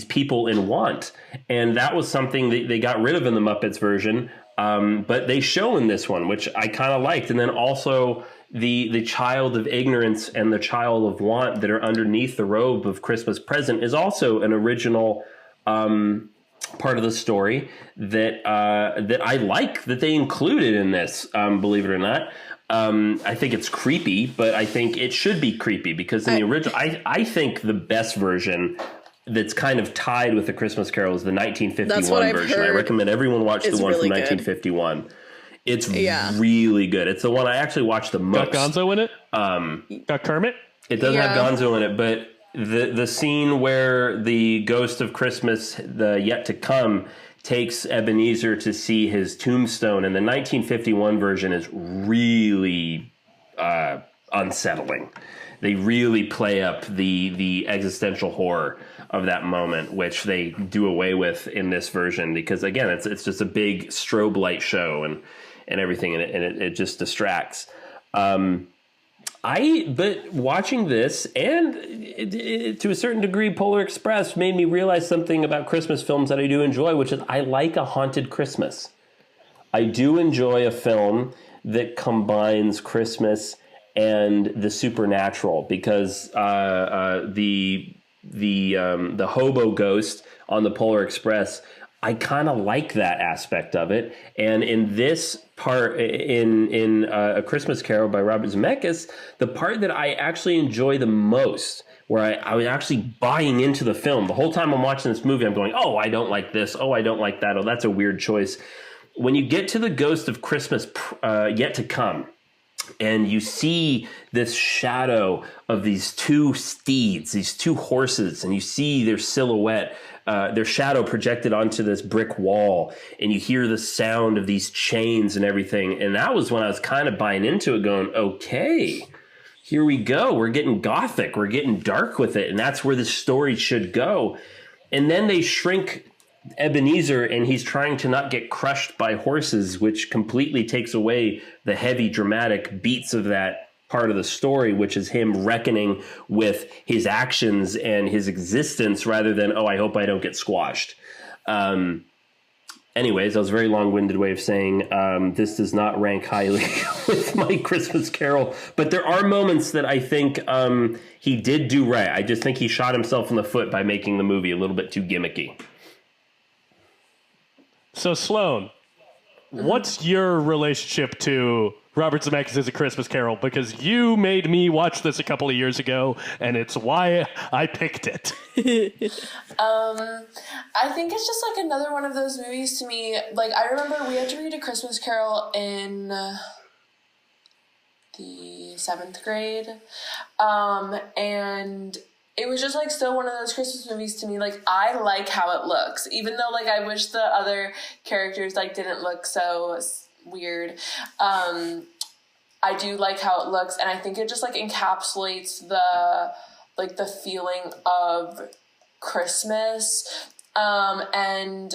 people in want. And that was something that they got rid of in the Muppets version, but they show in this one, which I kind of liked. And then also the child of ignorance and the child of want that are underneath the robe of Christmas present is also an original part of the story that I like that they included in this, believe it or not. I think it's creepy, but I think it should be creepy because in the original, I think the best version that's kind of tied with the Christmas Carol is the 1951 version. I recommend everyone watch the one from 1951. It's really good. It's the one I actually watched the most. Got Gonzo in it? Got Kermit? It doesn't have Gonzo in it, but the scene where the ghost of Christmas, the yet to come, takes Ebenezer to see his tombstone, and the 1951 version is really unsettling. They really play up the existential horror of that moment, which they do away with in this version because, again, it's just a big strobe light show and everything, and it just distracts. But watching this and to a certain degree, Polar Express made me realize something about Christmas films that I do enjoy, which is I like a haunted Christmas. I do enjoy a film that combines Christmas and the supernatural because the hobo ghost on the Polar Express, I kind of like that aspect of it. And in this part, in A Christmas Carol by Robert Zemeckis, the part that I actually enjoy the most, where I was actually buying into the film, the whole time I'm watching this movie, I'm going, oh, I don't like this. Oh, I don't like that. Oh, that's a weird choice. When you get to the ghost of Christmas yet to come, and you see this shadow of these two steeds, these two horses, and you see their silhouette, their shadow projected onto this brick wall, and you hear the sound of these chains and everything. And that was when I was kind of buying into it, going, okay, here we go. We're getting gothic. We're getting dark with it. And that's where the story should go. And then they shrink Ebenezer, and he's trying to not get crushed by horses, which completely takes away the heavy dramatic beats of that part of the story, which is him reckoning with his actions and his existence rather than, oh, I hope I don't get squashed. Anyways, that was a very long-winded way of saying this does not rank highly with my Christmas Carol, but there are moments that I think he did do right. I just think he shot himself in the foot by making the movie a little bit too gimmicky. So, Sloan, what's your relationship to Robert Zemeckis' as A Christmas Carol? Because you made me watch this a couple of years ago, and it's why I picked it. I think it's just like another one of those movies to me. Like, I remember we had to read A Christmas Carol in the 7th grade, and it was just like still one of those Christmas movies to me. Like, I like how it looks, even though like I wish the other characters like didn't look so weird. I do like how it looks, and I think it just like encapsulates the feeling of Christmas. And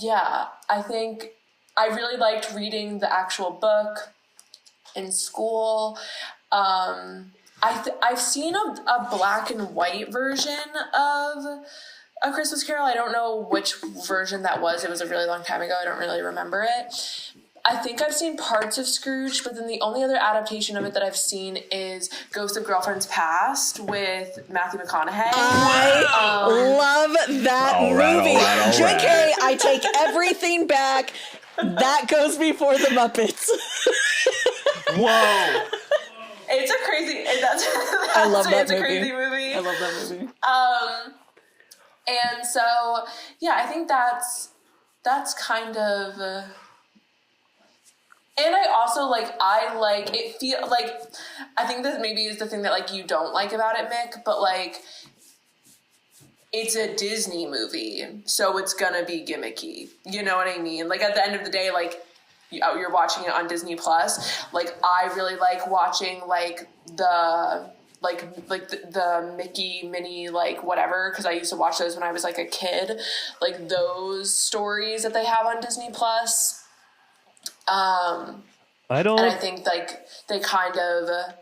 yeah, I think I really liked reading the actual book in school. I've seen a black and white version of A Christmas Carol. I don't know which version that was. It was a really long time ago. I don't really remember it. I think I've seen parts of Scrooge, but then the only other adaptation of it that I've seen is Ghost of Girlfriend's Past with Matthew McConaughey. I love that movie. All right. JK, I take everything back. That goes before the Muppets. Whoa. It's a crazy. I love that it's movie. A crazy movie. I love that movie. And so yeah, I think that's kind of. And I also I like it. Feel like I think that maybe is the thing that like you don't like about it, Mick. But like, it's a Disney movie, so it's gonna be gimmicky. You know what I mean? Like at the end of the day, like you're watching it on Disney Plus. Like, I really like watching like the Mickey, Minnie, like whatever, because I used to watch those when I was like a kid. Like those stories that they have on Disney Plus. And I think like they kind of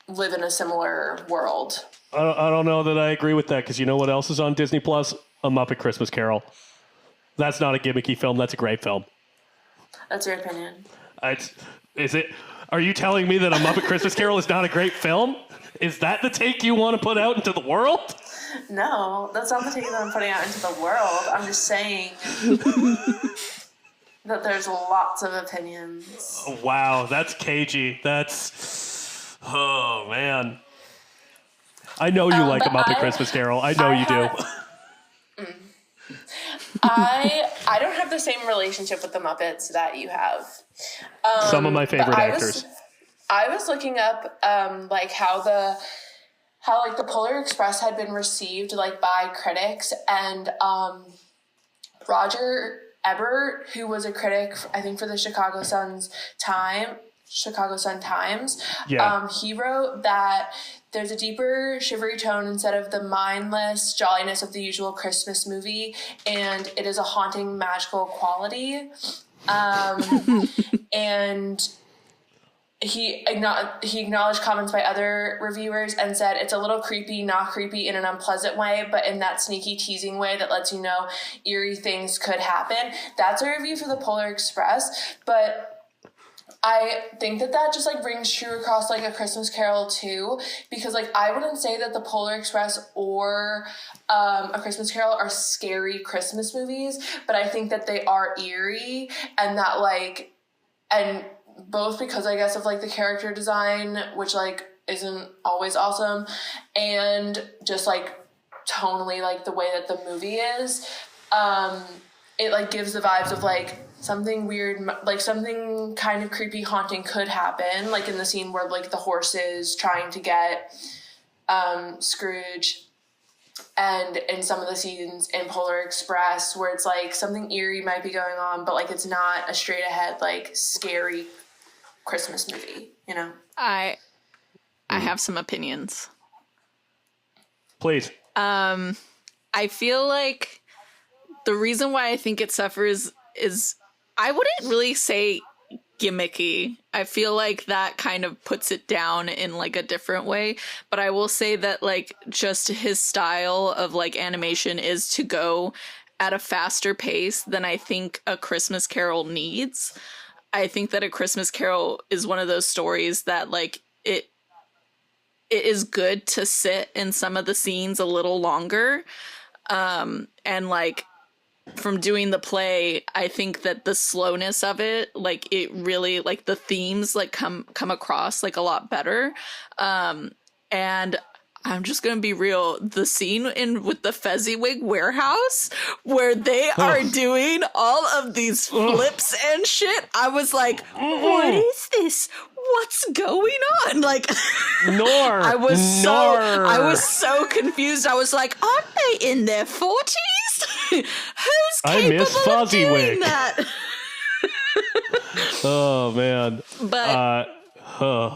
live in a similar world. I don't know that I agree with that, because you know what else is on Disney Plus? A Muppet Christmas Carol. That's not a gimmicky film. That's a great film. That's your opinion. Is it? Are you telling me that A Muppet Christmas Carol is not a great film? Is that the take you want to put out into the world? No, that's not the take that I'm putting out into the world. I'm just saying that there's lots of opinions. Wow, that's cagey. That's... Oh, man. I know you like A Muppet Christmas Carol. I know you do. I don't have the same relationship with the Muppets that you have. Some of my favorite actors. I was looking up like how the Polar Express had been received like by critics, and Roger Ebert, who was a critic, I think, for the Chicago Sun Times, he wrote that there's a deeper, shivery tone instead of the mindless jolliness of the usual Christmas movie, and it is a haunting, magical quality. And he acknowledged comments by other reviewers and said it's a little creepy, not creepy in an unpleasant way, but in that sneaky, teasing way that lets you know eerie things could happen. That's a review for the Polar Express, but I think that just like rings true across like A Christmas Carol too, because like I wouldn't say that the Polar Express or A Christmas Carol are scary Christmas movies, but I think that they are eerie, and that like, and both because I guess of like the character design, which like isn't always awesome, and just like tonally like the way that the movie is, it like gives the vibes of like something weird, like something kind of creepy, haunting could happen, like in the scene where like the horse is trying to get Scrooge, and in some of the scenes in Polar Express where it's like something eerie might be going on, but like it's not a straight ahead like scary Christmas movie, you know? I have some opinions. Please. I feel like the reason why I think it suffers is, I wouldn't really say gimmicky. I feel like that kind of puts it down in like a different way, but I will say that like just his style of like animation is to go at a faster pace than I think A Christmas Carol needs. I think that A Christmas Carol is one of those stories that like it is good to sit in some of the scenes a little longer. And like from doing the play, I think that the slowness of it, like it really like the themes like come across like a lot better. And I'm just gonna be real. The scene with the Fezziwig warehouse where they are doing all of these flips and shit, I was like, what is this? What's going on? Like, I was so confused. I was like, aren't they in their 40s? Who's capable of doing that? Oh man. But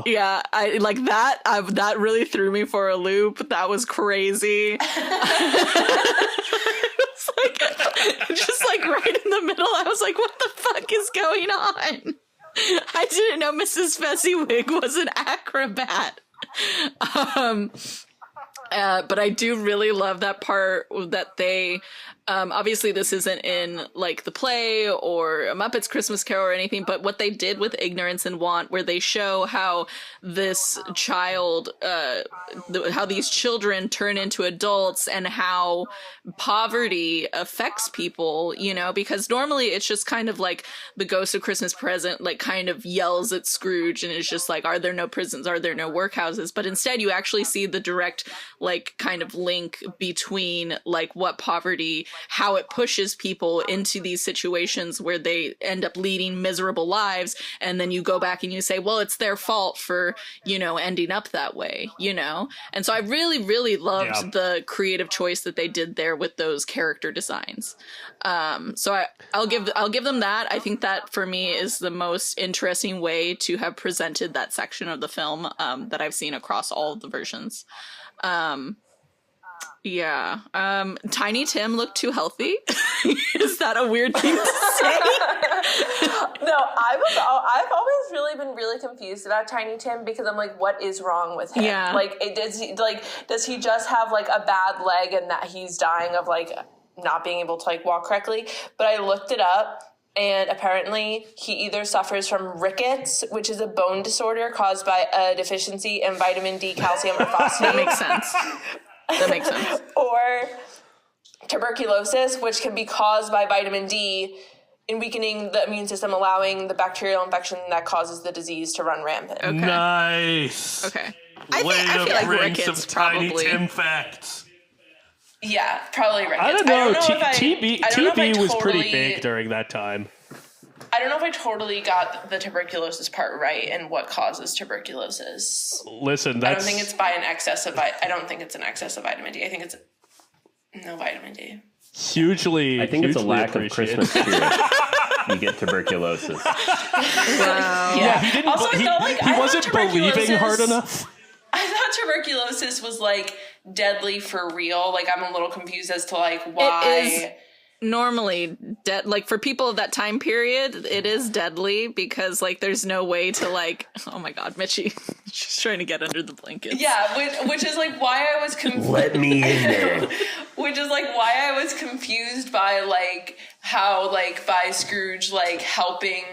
yeah, I like that. That really threw me for a loop. That was crazy. It's like just like right in the middle. I was like, what the fuck is going on? I didn't know Mrs. Fezziwig was an acrobat. But I do really love that part that they, obviously this isn't in like the play or A Muppet's Christmas Carol or anything, but what they did with Ignorance and Want, where they show how this child, how these children turn into adults and how poverty affects people, you know, because normally it's just kind of like the ghost of Christmas Present, like kind of yells at Scrooge and is just like, are there no prisons? Are there no workhouses? But instead you actually see the direct like kind of link between like what poverty how it pushes people into these situations where they end up leading miserable lives, and then you go back and you say, well, it's their fault for, you know, ending up that way, you know? And so I really, really loved the creative choice that they did there with those character designs. So I'll give them that. I think that for me is the most interesting way to have presented that section of the film that I've seen across all of the versions. Tiny Tim looked too healthy. Is that a weird thing to say? No, I've always really been really confused about Tiny Tim because I'm like, what is wrong with him? Yeah. Like, does he just have like a bad leg and that he's dying of like not being able to like walk correctly? But I looked it up. And apparently he either suffers from rickets, which is a bone disorder caused by a deficiency in vitamin D, calcium, or phosphate. That makes sense. Or tuberculosis, which can be caused by vitamin D in weakening the immune system, allowing the bacterial infection that causes the disease to run rampant. Okay. Nice. Okay. I feel like bring rickets some Tiny probably. Tim facts. Yeah, probably rickets. I don't know. TB was pretty big during that time. I don't know if I totally got the tuberculosis part right and what causes tuberculosis. Listen, I don't think it's by an excess of. I don't think it's an excess of vitamin D. I think it's no vitamin D. I think it's a lack of Christmas spirit. You get tuberculosis. Wow. Yeah, he wasn't believing hard enough. I thought tuberculosis was like deadly for real. Like, I'm a little confused as to like why. It is normally like for people of that time period, it is deadly because like there's no way to like, oh my god, Mitchie, she's trying to get under the blankets. Yeah, which is like why I was confused. Let me in there. Which is like why I was confused by like how like by Scrooge like helping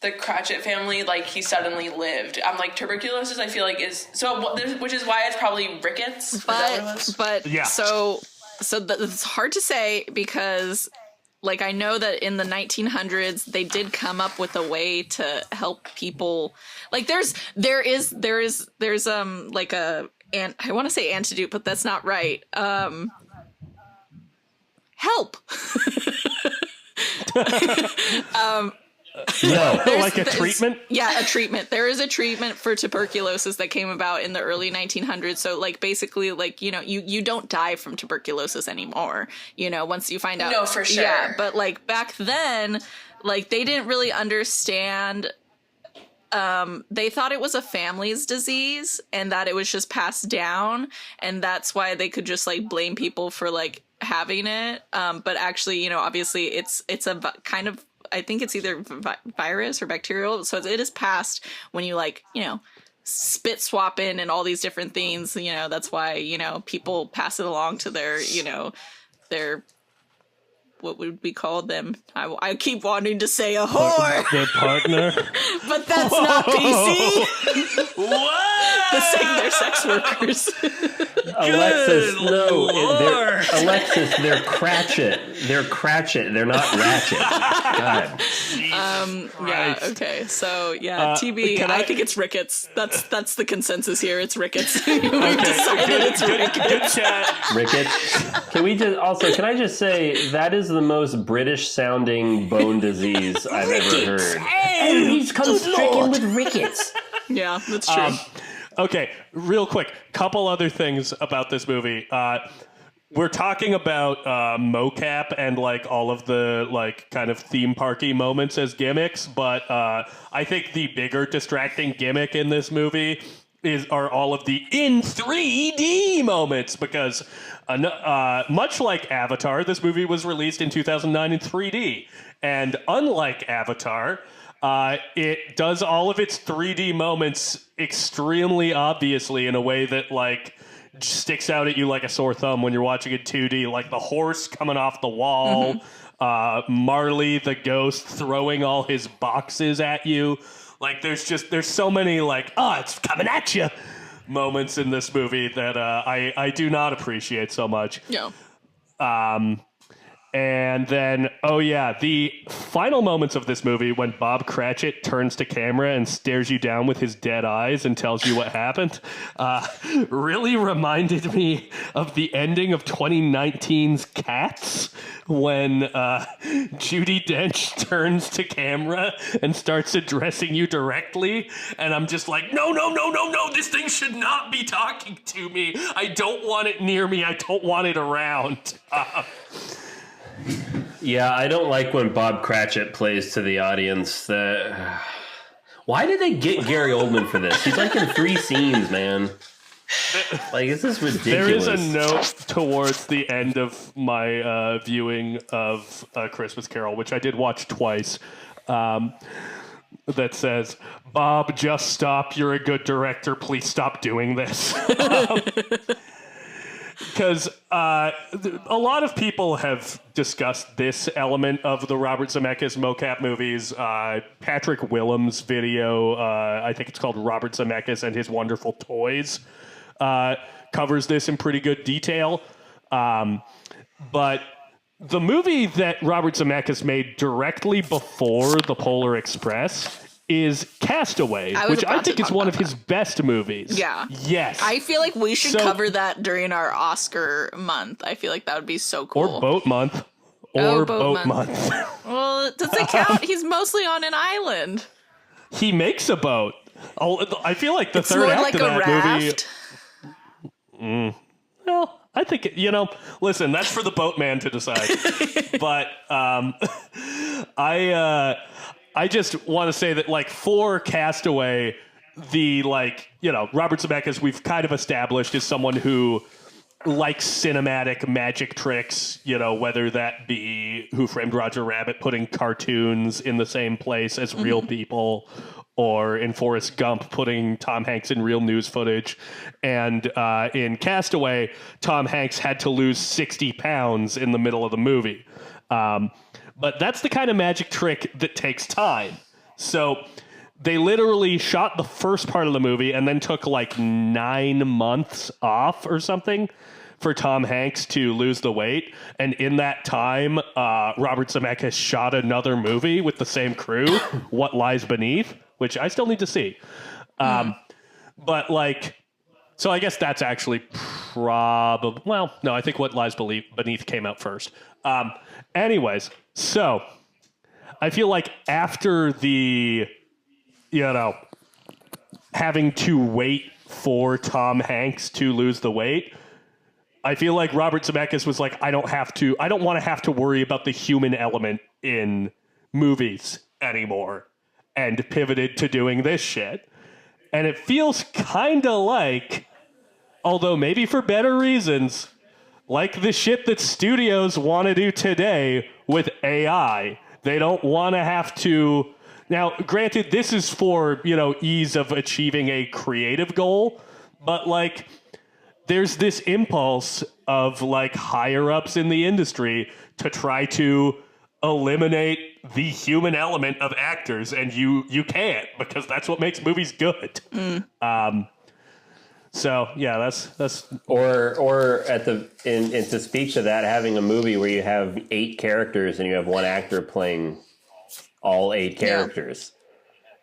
the Cratchit family, like he suddenly lived. I'm like, tuberculosis I feel like is so, which is why it's probably rickets. But yeah. So it's hard to say because like I know that in the 1900s they did come up with a way to help people. Like there is like a, and I want to say antidote, but that's not right. Help. No, like a treatment? Yeah, a treatment. There is a treatment for tuberculosis that came about in the early 1900s. So, like, basically, like, you know, you don't die from tuberculosis anymore, you know, once you find out. No, for sure. Yeah, but, like, back then, like, they didn't really understand. They thought it was a family's disease and that it was just passed down. And that's why they could just, like, blame people for, like, having it. But actually, you know, obviously, it's a kind of, I think it's either virus or bacterial. So it is passed when you like, you know, spit swapping and all these different things. You know, that's why, you know, people pass it along to their, you know, their, what would we call them? I keep wanting to say a whore. Their partner. But that's not PC. What? They're sex workers. Alexis, no. Alexis, they're Cratchit. They're Cratchit. They're not Ratchet. God. Yeah, okay. So, yeah, TB, I think it's rickets. That's the consensus here. It's rickets. We've decided it's rickets. Good chat. Rickets. Can I just say, that is the most British sounding bone disease I've ever heard. And he's come stricken with rickets. Yeah, that's true. Okay, real quick, couple other things about this movie. We're talking about mocap and like all of the like kind of theme parky moments as gimmicks, but I think the bigger distracting gimmick in this movie are all of the in 3D moments, because much like Avatar, this movie was released in 2009 in 3D, and unlike Avatar, it does all of its 3D moments extremely obviously in a way that like sticks out at you like a sore thumb when you're watching it 2D, like the horse coming off the wall, Marley the ghost throwing all his boxes at you. Like there's so many like, it's coming at you moments in this movie that I do not appreciate so much. Yeah. And then, the final moments of this movie when Bob Cratchit turns to camera and stares you down with his dead eyes and tells you what happened really reminded me of the ending of 2019's Cats when Judi Dench turns to camera and starts addressing you directly. And I'm just like, no, this thing should not be talking to me. I don't want it near me. I don't want it around. Yeah, I don't like when Bob Cratchit plays to the audience. Why did they get Gary Oldman for this? He's like in 3 scenes, man. Like, this is ridiculous. There is a note towards the end of my viewing of Christmas Carol, which I did watch twice, that says, Bob, just stop. You're a good director. Please stop doing this. Because a lot of people have discussed this element of the Robert Zemeckis mocap movies. Patrick Willems' video, I think it's called Robert Zemeckis and His Wonderful Toys, covers this in pretty good detail. But the movie that Robert Zemeckis made directly before The Polar Express is Castaway, which I think is one of his best movies. Yeah. Yes. I feel like we should cover that during our Oscar month. I feel like that would be so cool. Or Boat Month. Or Boat Month. Well, does it count? He's mostly on an island. He makes a boat. I feel like the it's third more act like of a that raft. movie... Well, I think, listen, that's for the boatman to decide. But I just want to say that, like, for Castaway, Robert Zemeckis, we've kind of established, is someone who likes cinematic magic tricks, whether that be Who Framed Roger Rabbit putting cartoons in the same place as real people, or in Forrest Gump putting Tom Hanks in real news footage. And in Castaway, Tom Hanks had to lose 60 pounds in the middle of the movie. But that's the kind of magic trick that takes time. So they literally shot the first part of the movie and then took like 9 months off or something for Tom Hanks to lose the weight. And in that time, Robert Zemeckis shot another movie with the same crew, What Lies Beneath, which I still need to see. But like, so I guess that's actually probably, well, no, I think What Lies Beneath came out first. Anyways, so I feel like after the, having to wait for Tom Hanks to lose the weight, I feel like Robert Zemeckis was like, I don't want to have to worry about the human element in movies anymore, and pivoted to doing this shit. And it feels kind of like, although maybe for better reasons, like the shit that studios want to do today with AI. They don't want to have to... Now, granted, this is for, ease of achieving a creative goal, but, like, there's this impulse of, like, higher-ups in the industry to try to eliminate the human element of actors, and you can't, because that's what makes movies good. So yeah, that's or at the in to speak to that, having a movie where you have 8 characters and you have one actor playing all 8 characters,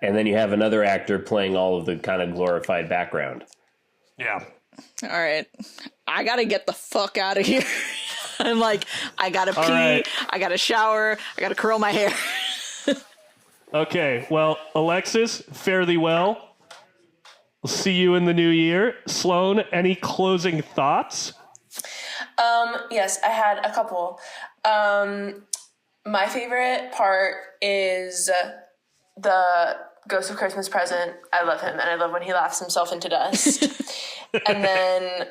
and then you have another actor playing all of the kind of glorified background. Yeah. All right, I gotta get the fuck out of here. I'm like, I gotta pee, right. I gotta shower, I gotta curl my hair. Okay, well, Alexis, fare thee well. We'll see you in the new year. Sloan, any closing thoughts? Yes, I had a couple. My favorite part is the Ghost of Christmas Present. I love him, and I love when he laughs himself into dust. And then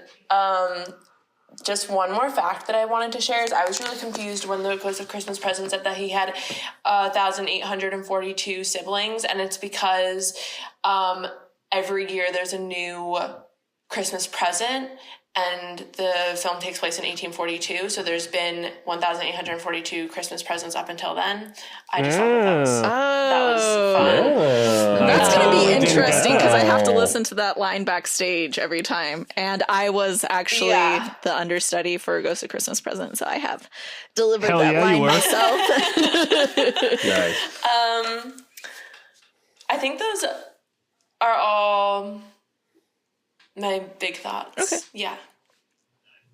just one more fact that I wanted to share is I was really confused when the Ghost of Christmas Present said that he had 1,842 siblings, and it's because every year there's a new Christmas present, and the film takes place in 1842. So there's been 1,842 Christmas presents up until then. I just thought that was fun. That's going to be Totally didn't get interesting because I have to that. listen to that line backstage every time. And I was actually the understudy for Ghost of Christmas Present, so I have delivered Hell that yeah, line you were. myself. Nice. I think those are all my big thoughts. Okay. Yeah.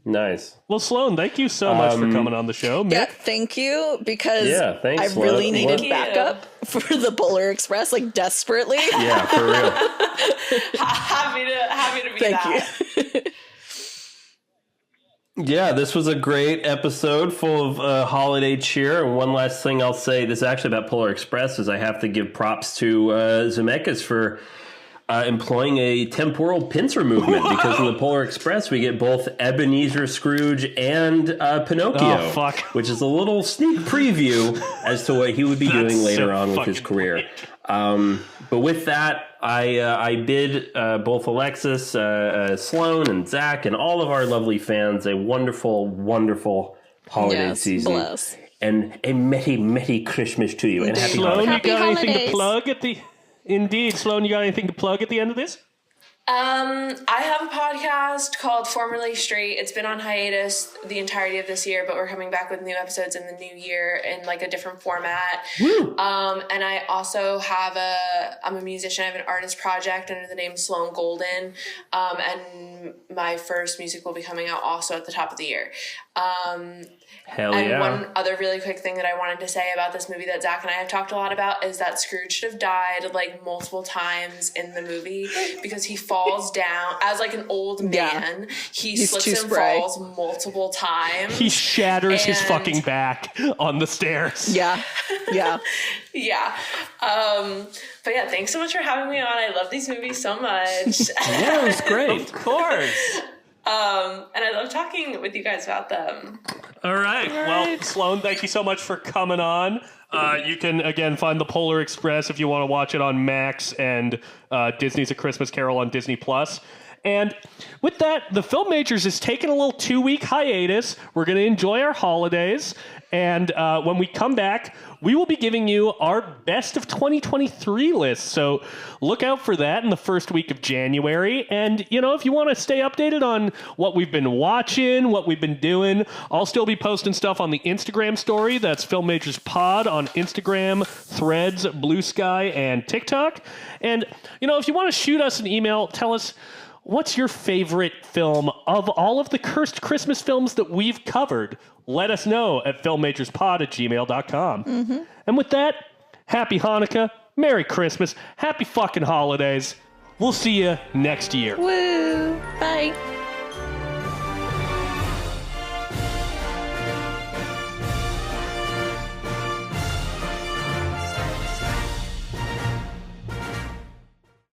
Nice. Well, Sloan, thank you so much for coming on the show. Mick? Yeah, thank you, because Yeah, thanks, I really Sloan. needed Thank you. backup for the Polar Express, like desperately. Yeah, for real. Happy to be Thank that. you. Yeah, this was a great episode full of holiday cheer. And one last thing I'll say, this is actually about Polar Express, is I have to give props to Zemeckis for employing a temporal pincer movement, because in the Polar Express we get both Ebenezer Scrooge and Pinocchio, Oh, fuck. which is a little sneak preview as to what he would be doing later so on with his fucking career. great. But with that, I bid both Alexis, Sloan, and Zach, and all of our lovely fans a wonderful, wonderful holiday Yes, season. bless. And a merry Christmas to you. And happy Sloan, you Happy got anything to holidays. plug at the... Indeed. Sloan, you got anything to plug at the end of this? I have a podcast called Formerly Straight. It's been on hiatus the entirety of this year, but we're coming back with new episodes in the new year in like a different format. And I also have I'm a musician. I have an artist project under the name Sloan Golden. And my first music will be coming out also at the top of the year. Hell And yeah. one other really quick thing that I wanted to say about this movie that Zach and I have talked a lot about is that Scrooge should have died like multiple times in the movie, because he falls down as like an old man. He's slips too and spry. falls multiple times. He shatters his And- fucking back on the stairs. Yeah. Yeah. Yeah. But yeah, thanks so much for having me on. I love these movies so much. Yeah, it was great. Of course. And I love talking with you guys about them. All right. Well, Sloan, thank you so much for coming on. You can, again, find the Polar Express if you want to watch it on Max, and Disney's A Christmas Carol on Disney+. And with that, the Film Majors is taking a little 2-week hiatus. We're going to enjoy our holidays. And when we come back, we will be giving you our best of 2023 list. So look out for that in the first week of January. And, you know, if you want to stay updated on what we've been watching, what we've been doing, I'll still be posting stuff on the Instagram story. That's Film Majors Pod on Instagram, Threads, Blue Sky, and TikTok. And, you know, if you want to shoot us an email, tell us, what's your favorite film of all of the cursed Christmas films that we've covered? Let us know at filmmagerspod@gmail.com. And with that, happy Hanukkah, Merry Christmas, happy fucking holidays. We'll see you next year. Woo. Bye.